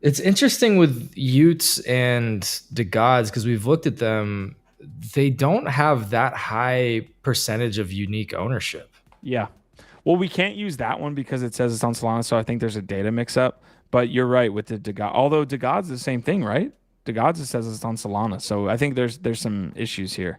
D: It's interesting with Utes and DeGods because we've looked at them. They don't have that high percentage of unique ownership.
A: Yeah. Well, we can't use that one because it says it's on Solana, so I think there's a data mix-up. But you're right with the DeGod. Although DeGod's the same thing, right? DeGod's says it's on Solana, so I think there's some issues here.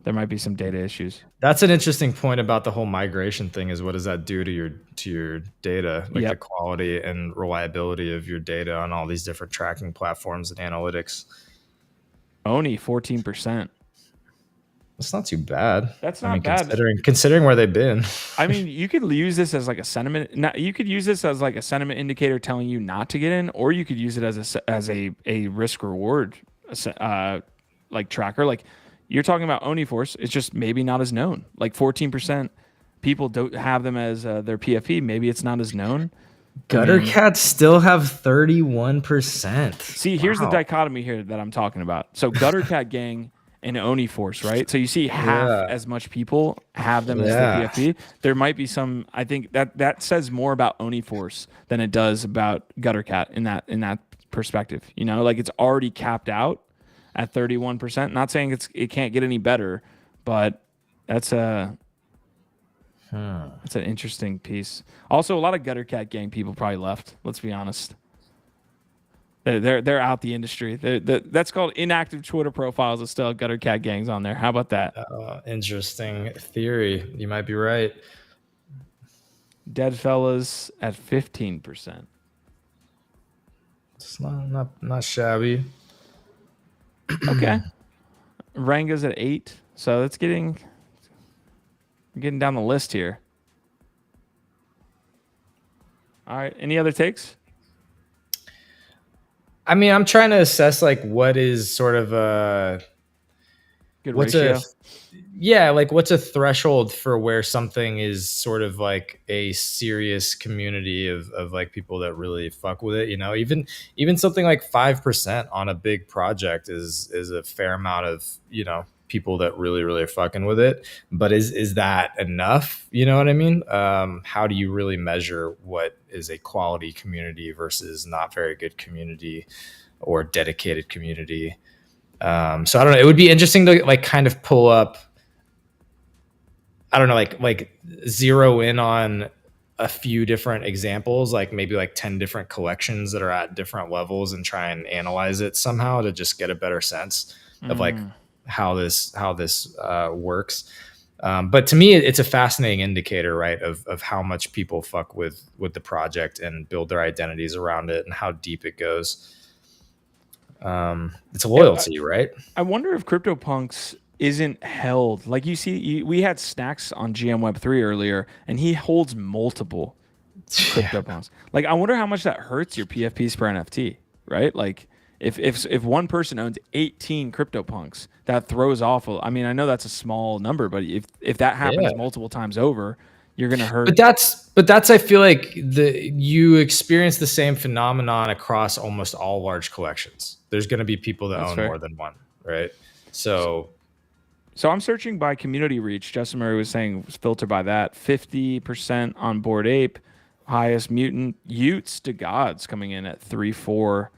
A: There might be some data issues.
D: That's an interesting point about the whole migration thing. Is what does that do to your data, like the quality and reliability of your data on all these different tracking platforms and analytics?
A: Oni 14%.
D: That's not too bad.
A: That's not bad.
D: Considering where they've been.
A: I mean, you could use this as like a sentiment. You could use this as like a sentiment indicator telling you not to get in, or you could use it as a risk reward like tracker. Like you're talking about Oniforce, it's just maybe not as known. Like 14% people don't have them as their PFP. Maybe it's not as known.
D: Gutter Cats still have 31%.
A: See, here's the dichotomy here that I'm talking about. So Gutter Cat Gang and Oniforce, right? So you see half as much people have them as the PFP. There might be some. I think that says more about Oniforce than it does about Gutter Cat in that perspective. You know, like it's already capped out at 31%. Not saying it can't get any better, but that's an interesting piece. Also, a lot of Gutter Cat Gang people probably left. Let's be honest. They're out the industry. That's called inactive Twitter profiles that still have Gutter Cat Gangs on there. How about that?
D: Interesting theory. You might be right.
A: Dead Fellas at 15%.
D: It's not shabby.
A: Okay. Ranga's at 8. So that's getting down the list here. All right. Any other takes?
D: I mean, I'm trying to assess like what is sort of a
A: good ratio.
D: What's a threshold for where something is sort of like a serious community of like people that really fuck with it. You know, even something like 5% on a big project is a fair amount of, you know, people that really are fucking with it. But is that enough? You know what I mean? How do you really measure what is a quality community versus not very good community or dedicated community? So I don't know. It would be interesting to like kind of pull up, I don't know, like zero in on a few different examples, like maybe like 10 different collections that are at different levels and try and analyze it somehow to just get a better sense of like how this works. But to me, it's a fascinating indicator, right, of how much people fuck with the project and build their identities around it and how deep it goes. It's a loyalty, right?
A: I wonder if CryptoPunks isn't held. Like we had Snacks on GM Web3 earlier, and he holds multiple CryptoPunks. Like I wonder how much that hurts your PFPs per NFT, right? Like If one person owns 18 CryptoPunks, that throws off. I mean, I know that's a small number, but if that happens multiple times over, you're gonna hurt.
D: But that's I feel like you experience the same phenomenon across almost all large collections. There's going to be people that own more than one, right? So
A: I'm searching by community reach. Justin Murray was saying filter by that. 50% on Bored Ape, highest mutant Utes to gods coming in at 3.4.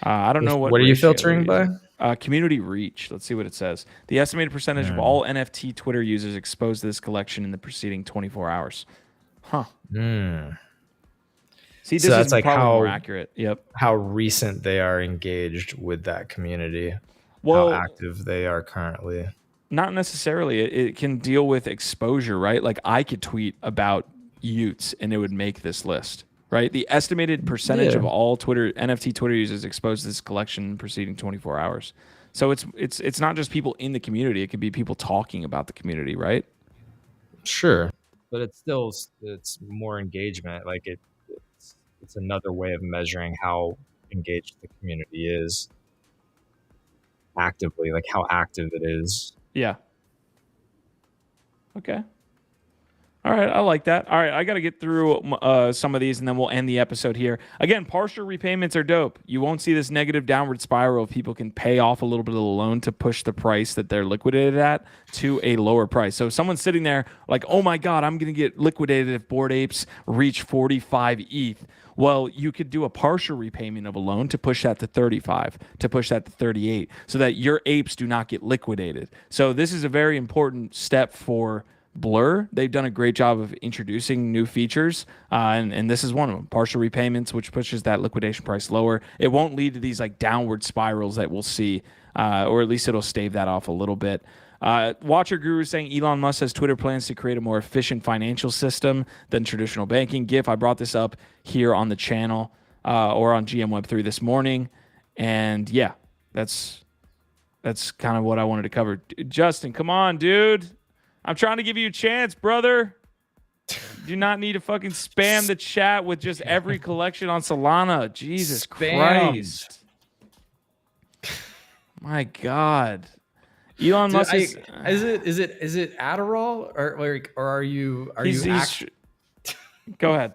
A: I don't know
D: what are you filtering by?
A: Community reach. Let's see what it says. The estimated percentage of all NFT Twitter users exposed to this collection in the preceding 24 hours. Huh. See, this is like probably more accurate. Yep.
D: How recent they are engaged with that community. How active they are currently.
A: Not necessarily. It can deal with exposure, right? Like I could tweet about Utes and it would make this list. Right, the estimated percentage of all NFT Twitter users exposed to this collection in preceding 24 hours. So it's not just people in the community; it could be people talking about the community, right?
D: Sure, but it's more engagement. Like it's another way of measuring how engaged the community is actively, like how active it is.
A: Yeah. Okay. All right, I like that. All right, I got to get through some of these, and then we'll end the episode here. Again, partial repayments are dope. You won't see this negative downward spiral if people can pay off a little bit of the loan to push the price that they're liquidated at to a lower price. So if someone's sitting there like, oh my God, I'm going to get liquidated if Bored Apes reach 45 ETH. Well, you could do a partial repayment of a loan to push that to 35, to push that to 38, so that your apes do not get liquidated. So this is a very important step for Blur. They've done a great job of introducing new features, and this is one of them. Partial repayments, which pushes that liquidation price lower. It won't lead to these like downward spirals that we'll see, or at least it'll stave that off a little bit. Watcher Guru saying Elon Musk says Twitter plans to create a more efficient financial system than traditional banking. GIF, I brought this up here on the channel or on GM Web3 this morning, and yeah, that's kind of what I wanted to cover. Justin, come on, dude. I'm trying to give you a chance, brother. Do not need to fucking spam the chat with just every collection on Solana. Jesus Christ. My God. Elon Musk
D: is it Adderall or are you
A: go ahead.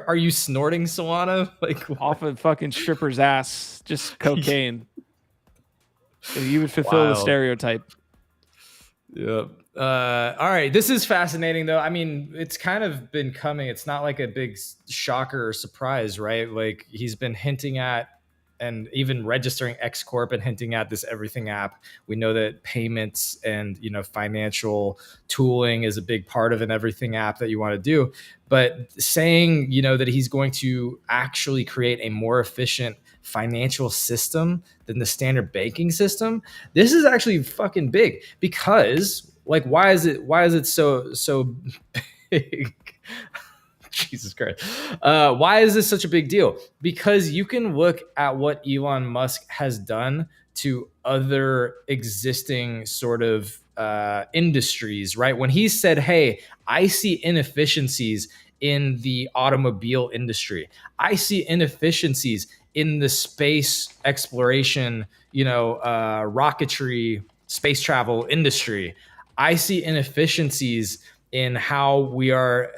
D: Are you snorting Solana like
A: off a fucking stripper's ass, just cocaine? You would fulfill the stereotype.
D: Yep. All right. This is fascinating, though. I mean, it's kind of been coming. It's not like a big shocker or surprise, right? Like he's been hinting at and even registering X Corp and hinting at this everything app. We know that payments and, financial tooling is a big part of an everything app that you want to do. But saying, that he's going to actually create a more efficient financial system than the standard banking system, this is actually fucking big because like, why is it so big? Jesus Christ. Why is this such a big deal? Because you can look at what Elon Musk has done to other existing sort of industries, right? When he said, hey, I see inefficiencies in the automobile industry. I see inefficiencies in the space exploration, rocketry, space travel industry. I see inefficiencies in how we are,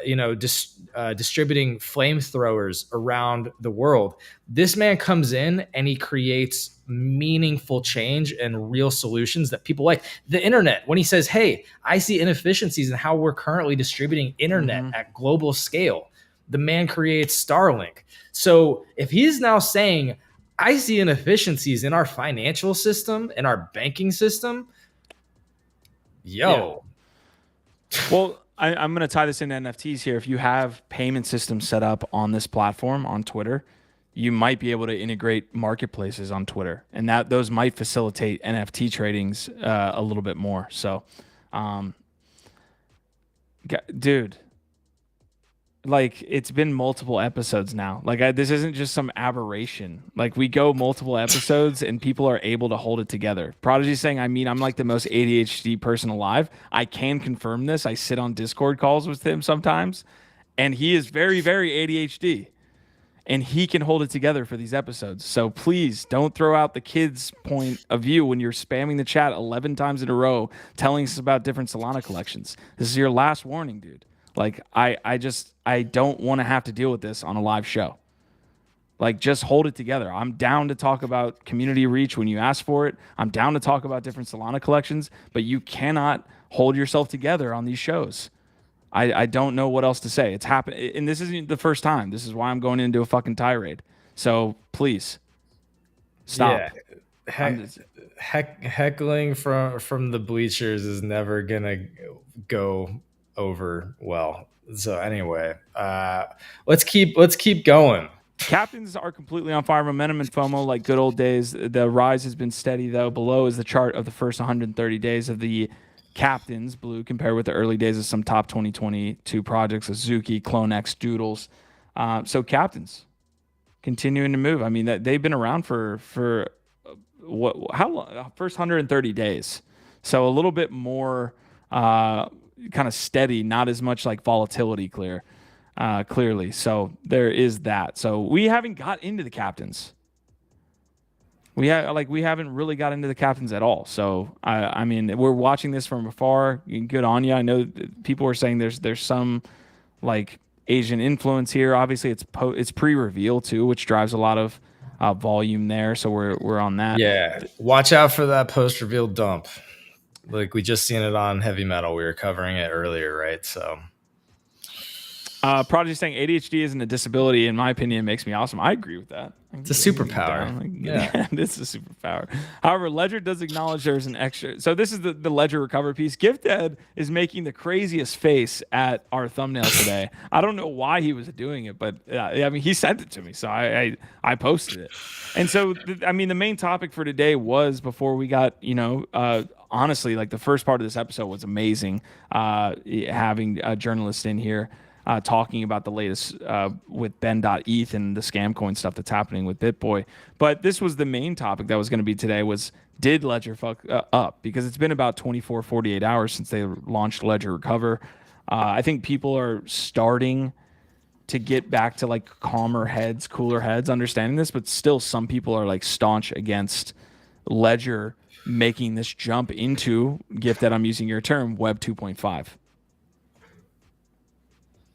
D: distributing flamethrowers around the world. This man comes in and he creates meaningful change and real solutions that people like. The internet, when he says, hey, I see inefficiencies in how we're currently distributing internet at global scale, the man creates Starlink. So if he's now saying, I see inefficiencies in our financial system, in our banking system,
A: Well, I'm going to tie this into NFTs here. If you have payment systems set up on this platform, on Twitter, you might be able to integrate marketplaces on Twitter, and those might facilitate NFT tradings a little bit more. So, dude, like it's been multiple episodes now. Like this isn't just some aberration. Like we go multiple episodes and people are able to hold it together. Prodigy's saying, I'm like the most ADHD person alive. I can confirm this. I sit on Discord calls with him sometimes, and he is very, very ADHD. and he can hold it together for these episodes. So please don't throw out the kids' point of view when you're spamming the chat 11 times in a row telling us about different Solana collections. This is your last warning, dude. Like, I don't want to have to deal with this on a live show. Like, just hold it together. I'm down to talk about community reach when you ask for it. I'm down to talk about different Solana collections, but you cannot hold yourself together on these shows. I don't know what else to say. It's happened, and this isn't the first time. This is why I'm going into a fucking tirade. So please stop.
D: Yeah. Heckling from the bleachers is never gonna go over well. So anyway, let's keep going.
A: Captains are completely on fire. Momentum and FOMO like good old days. The rise has been steady, though. Below is the chart of the first 130 days of the captains, blue, compared with the early days of some top 2022 projects, Azuki, CloneX, Doodles. So captains continuing to move. I mean, they've been around for how long? First 130 days. So a little bit more kind of steady, not as much like volatility clearly. So there is that. So we haven't got into the captains. We haven't really got into the captains at all. So I mean, we're watching this from afar. Good on you. I know people are saying there's some like Asian influence here. Obviously, it's pre-reveal too, which drives a lot of volume there. So we're on that.
D: Yeah, watch out for that post-reveal dump. Like we just seen it on Heavy Metal. We were covering it earlier, right? So.
A: Prodigy saying ADHD isn't a disability. In my opinion, makes me awesome. I agree with that.
D: It's a superpower.
A: Yeah, it's a superpower. However, Ledger does acknowledge there's an extra. So this is the Ledger recover piece. Gifted is making the craziest face at our thumbnail today. I don't know why he was doing it, but I mean, he sent it to me, so I posted it. And so, I mean, the main topic for today was before we got, honestly, like the first part of this episode was amazing. Having a journalist in here. Talking about the latest with Ben.Eth and the scam coin stuff that's happening with Bitboy. But this was the main topic that was going to be today was, did Ledger fuck up? Because it's been about 24, 48 hours since they launched Ledger Recover. I think people are starting to get back to like calmer heads, cooler heads, understanding this, but still some people are like staunch against Ledger making this jump into, Gifted, I'm using your term, Web 2.5.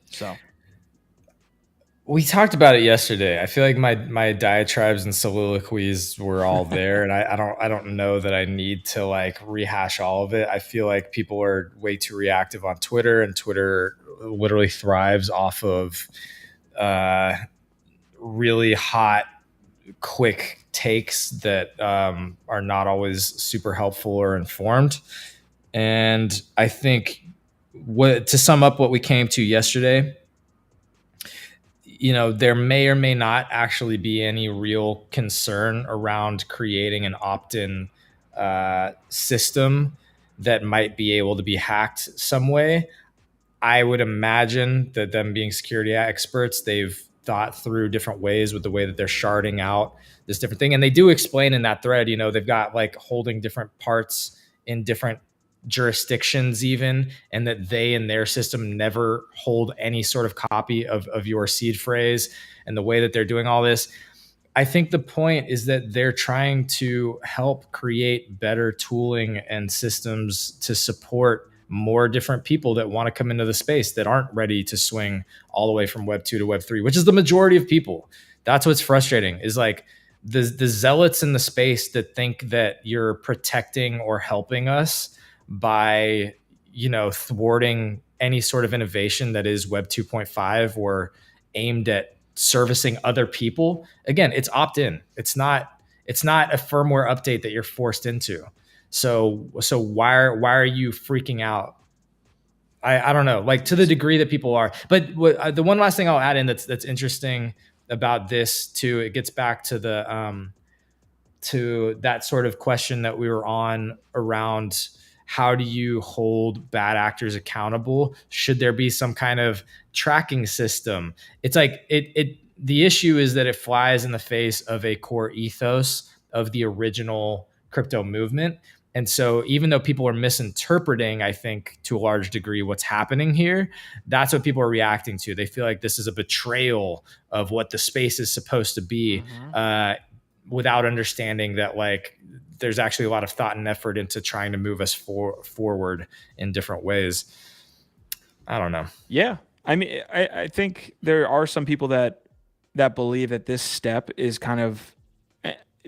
A: So
D: we talked about it yesterday. I feel like my diatribes and soliloquies were all there, and I don't know that I need to like rehash all of it. I feel like people are way too reactive on Twitter, and Twitter literally thrives off of really hot, quick takes that are not always super helpful or informed. And I think to sum up what we came to yesterday, there may or may not actually be any real concern around creating an opt-in system that might be able to be hacked some way. I would imagine that them being security experts, they've thought through different ways with the way that they're sharding out this different thing. And they do explain in that thread, they've got like holding different parts in different jurisdictions even, and that they in their system never hold any sort of copy of your seed phrase, and the way that they're doing all this. I think the point is that they're trying to help create better tooling and systems to support more different people that want to come into the space that aren't ready to swing all the way from Web 2 to Web 3, which is the majority of people. That's what's frustrating, is like the zealots in the space that think that you're protecting or helping us by thwarting any sort of innovation that is Web 2.5 or aimed at servicing other people. Again, it's opt-in. It's not a firmware update that you're forced into. So why are you freaking out? I don't know, like to the degree that people are. But the one last thing I'll add in that's interesting about this too, it gets back to to that sort of question that we were on around, how do you hold bad actors accountable? Should there be some kind of tracking system? It's like the issue is that it flies in the face of a core ethos of the original crypto movement. And so even though people are misinterpreting, I think to a large degree what's happening here, that's what people are reacting to. They feel like this is a betrayal of what the space is supposed to be, without understanding that like there's actually a lot of thought and effort into trying to move us forward in different ways. I don't know.
A: Yeah. I mean, I think there are some people that believe that this step is kind of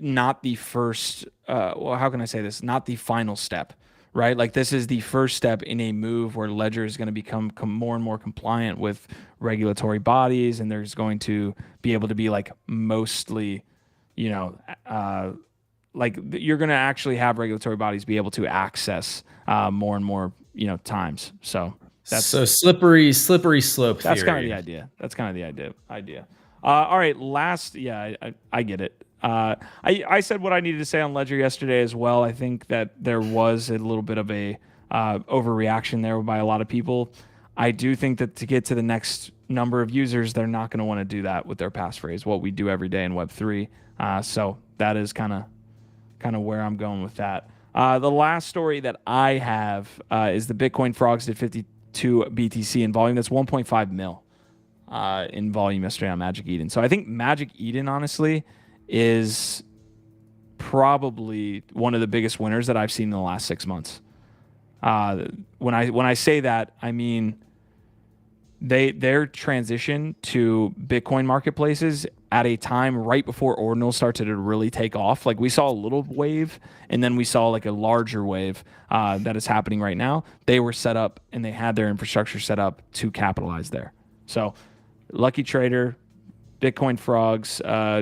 A: not the first, well, how can I say this? Not the final step, right? Like this is the first step in a move where Ledger is going to become more and more compliant with regulatory bodies, and there's going to be able to be like mostly, you know, like you're going to actually have regulatory bodies be able to access more and more, you know, times. So that's
D: so slippery slope
A: that's
D: theory.
A: kind of the idea. That's kind of the idea. All right, last, yeah, I get it. I said what I needed to say on Ledger yesterday as well. I think that there was a little bit of a overreaction there by a lot of people. I do think that to get to the next number of users, they're not going to want to do that with their passphrase, what we do every day in Web3. So that is kind of where I'm going with that. The last story that I have is the Bitcoin frogs did 52 BTC in volume. That's 1.5 mil in volume yesterday on Magic Eden. So I think Magic Eden, honestly, is probably one of the biggest winners that I've seen in the last 6 months. When I say that, I mean their transition to Bitcoin marketplaces at a time right before ordinals started to really take off. Like we saw a little wave, and then we saw like a larger wave that is happening right now. They were set up, and they had their infrastructure set up to capitalize there. So lucky trader, Bitcoin frogs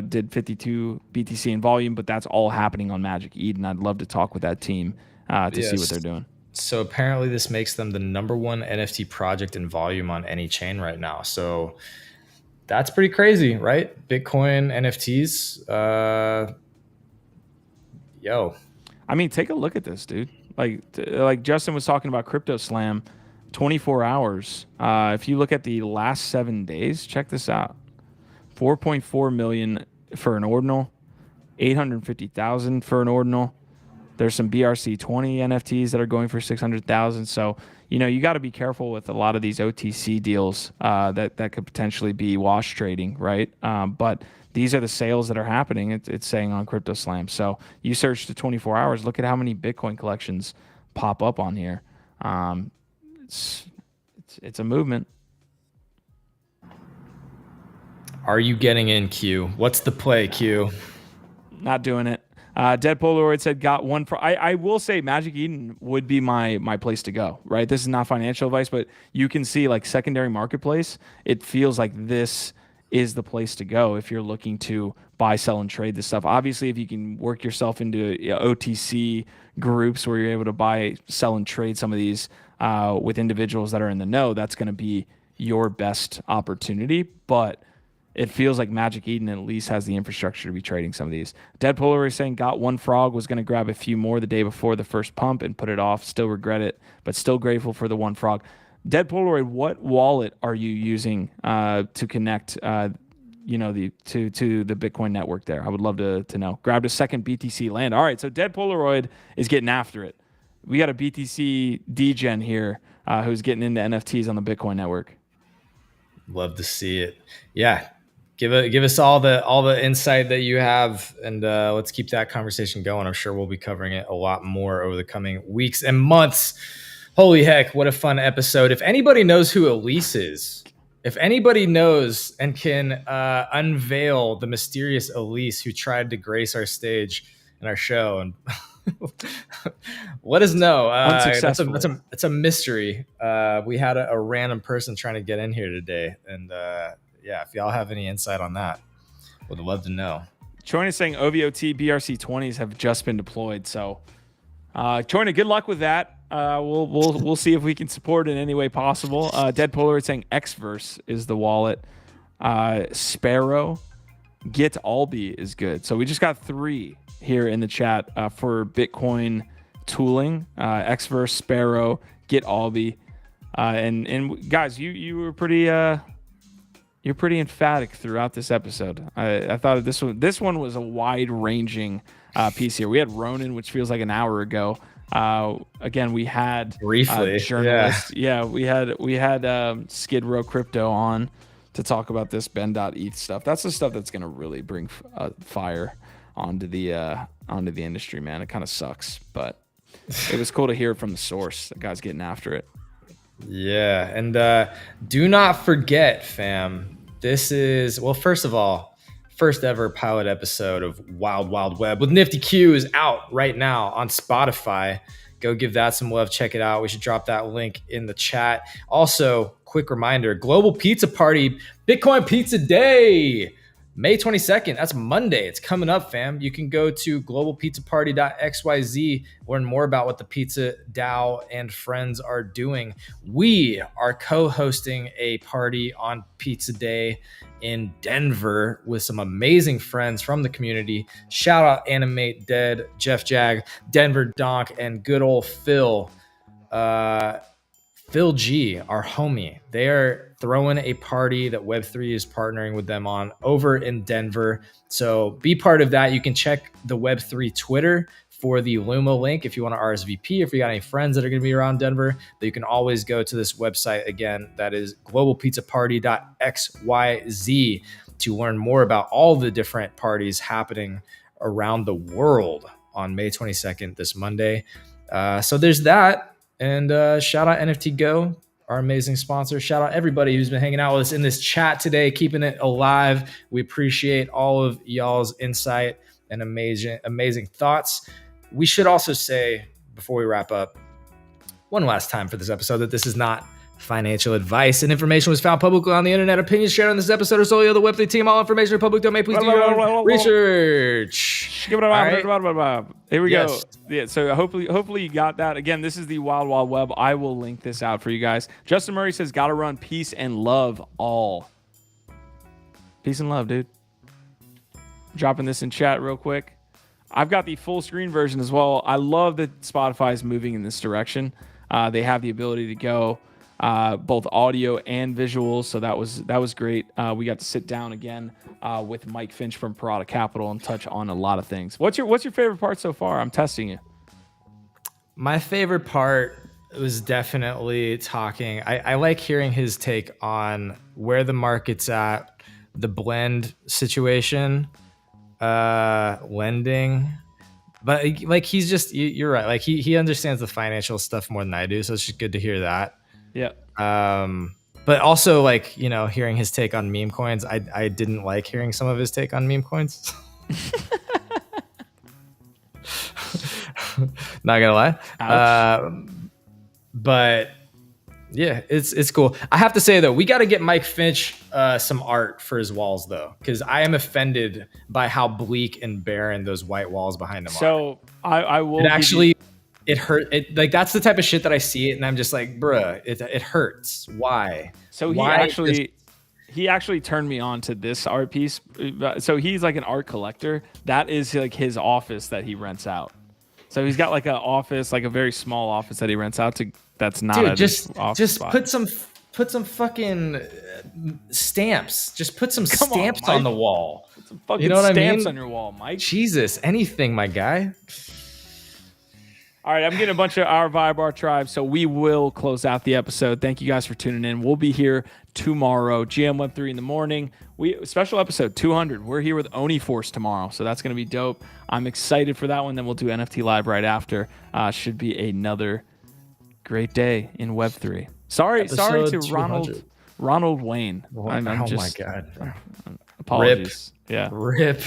A: did 52 BTC in volume, but that's all happening on Magic Eden. I'd love to talk with that team to see what they're doing.
D: So apparently this makes them the #1 NFT project in volume on any chain right now. So that's pretty crazy, right? Bitcoin NFTs. Yo.
A: I mean, take a look at this, dude. Like Justin was talking about Crypto Slam, 24 hours. If you look at the last 7 days, check this out. 4.4 million for an ordinal, 850,000 for an ordinal. There's some BRC20 NFTs that are going for 600,000. So, you know, you got to be careful with a lot of these OTC deals that could potentially be wash trading, right? But these are the sales that are happening. It's saying on Crypto Slam. So you search the 24 hours, look at how many Bitcoin collections pop up on here. It's a movement.
D: Are you getting in, Q? What's the play, Q?
A: Not doing it. Dead Polaroid said got one. I will say Magic Eden would be my place to go, right? This is not financial advice, but you can see like secondary marketplace. It feels like this is the place to go if you're looking to buy, sell, and trade this stuff. Obviously, if you can work yourself into OTC groups where you're able to buy, sell, and trade some of these with individuals that are in the know, that's going to be your best opportunity. But it feels like Magic Eden at least has the infrastructure to be trading some of these. Dead Polaroid saying got one frog, was going to grab a few more the day before the first pump and put it off. Still regret it, but still grateful for the one frog. Dead Polaroid, what wallet are you using to connect to the Bitcoin network there? I would love to know. Grabbed a second BTC land. All right, so Dead Polaroid is getting after it. We got a BTC degen here who's getting into NFTs on the Bitcoin network.
D: Love to see it. Yeah. Give us all the insight that you have, and let's keep that conversation going. I'm sure we'll be covering it a lot more over the coming weeks and months. Holy heck, what a fun episode. If anybody knows who Elise is, if anybody knows and can unveil the mysterious Elise who tried to grace our stage and our show, and let us know. That's a mystery. We had a random person trying to get in here today, and yeah, if y'all have any insight on that, would love to know.
A: Choina is saying OVOT BRC20s have just been deployed. So, Choina, good luck with that. We'll see if we can support it in any way possible. Dead Polaroid saying Xverse is the wallet. Sparrow, Get Albi is good. So we just got 3 here in the chat for Bitcoin tooling. Xverse, Sparrow, Get Albi, and guys, you were pretty. You're pretty emphatic throughout this episode. I thought this one was a wide-ranging piece here. We had Ronan, which feels like an hour ago, Again, we had
D: Briefly,
A: journalists. Yeah, we had Skidrowcrypto on to talk about this Ben.Eth stuff. That's the stuff that's gonna really bring fire onto the industry, man. It kind of sucks, but it was cool to hear it from the source. The guy's getting after it.
D: Yeah, and do not forget, fam. This is, well, first of all, first ever pilot episode of Wild Wild Web with Nifty Q is out right now on Spotify. Go give that some love. Check it out. We should drop that link in the chat. Also, quick reminder, Global Pizza Party, Bitcoin Pizza Day, May 22nd. That's Monday. It's coming up, fam. You can go to globalpizzaparty.xyz, learn more about what the PizzaDAO and friends are doing. We are co-hosting a party on Pizza Day in Denver with some amazing friends from the community. Shout out Animate Dead, Jeff Jag, Denver Donk, and good old Phil. Phil G, our homie. They are throwing a party that Web3 is partnering with them on over in Denver. So be part of that. You can check the Web3 Twitter for the Lumo link if you want to RSVP, if you got any friends that are going to be around Denver. But you can always go to this website again, that is globalpizzaparty.xyz, to learn more about all the different parties happening around the world on May 22nd, this Monday. So there's that. And shout out NFTGo, our amazing sponsor. Shout out everybody who's been hanging out with us in this chat today, keeping it alive. We appreciate all of y'all's insight and amazing thoughts. We should also say, before we wrap up, one last time for this episode, that this is not financial advice, and information was found publicly on the internet. Opinions shared on this episode are solely of the Web3 team. All information is public domain. Please do your own research.
A: Right. Here we
D: Yes.
A: go. Yeah, so hopefully you got that. Again, this is the Wild Wild Web. I will link this out for you guys. Justin Murray says, gotta run peace and love all. Peace and love, dude. Dropping this in chat real quick. I've got the full screen version as well. I love that Spotify is moving in this direction. They have the ability to go both audio and visuals, so that was great. We got to sit down again with Mike Finch from Parada Capital and touch on a lot of things. What's your favorite part so far? I'm testing you.
D: My favorite part was definitely talking. I like hearing his take on where the market's at, the blend situation, lending. But like, he's just, you're right. Like he understands the financial stuff more than I do, so it's just good to hear that.
A: Yeah.
D: But also, like, you know, hearing his take on meme coins, I didn't like hearing some of his take on meme coins. Not gonna lie. But yeah, it's cool. I have to say though, we got to get Mike Finch some art for his walls though, because I am offended by how bleak and barren those white walls behind him are.
A: So I will
D: It hurt. Like, that's the type of shit that I see it, and I'm just like, bruh, it hurts. Why?
A: So he actually turned me on to this art piece. So he's like an art collector. That is like his office that he rents out. So he's got like an office, like a very small office that he rents out to. That's not
D: Dude, just
A: spot.
D: put some fucking stamps. Just put some stamps
A: on,
D: on the wall.
A: Put some fucking
D: you know what
A: stamps
D: I mean?
A: on your wall, Mike.
D: Jesus, anything, my guy.
A: All right, I'm getting a bunch of our Vibe, our tribe, so we will close out the episode. Thank you guys for tuning in. We'll be here tomorrow, GM Web3 in the morning. Special episode 200. We're here with Oni Force tomorrow, so that's going to be dope. I'm excited for that one. Then we'll do NFT Live right after. Should be another great day in Web3. Sorry to Ronald Wayne.
D: My God.
A: Apologies.
D: Rip.
A: Yeah.
D: Rip.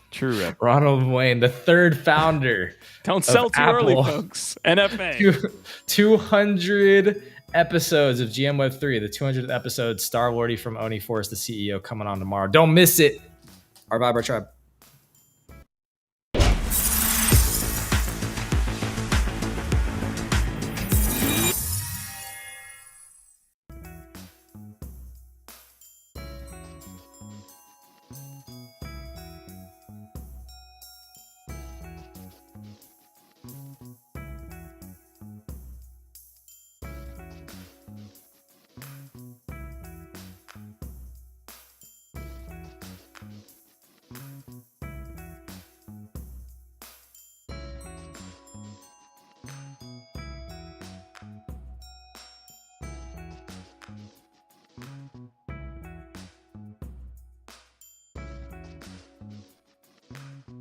A: True rip.
D: Ronald Wayne, the third founder.
A: Don't sell too early, folks. NFA.
D: 200 episodes of GM Web3, the 200th episode. Star Lordy from Oni Force, the CEO, coming on tomorrow. Don't miss it. Our Vibe, our tribe.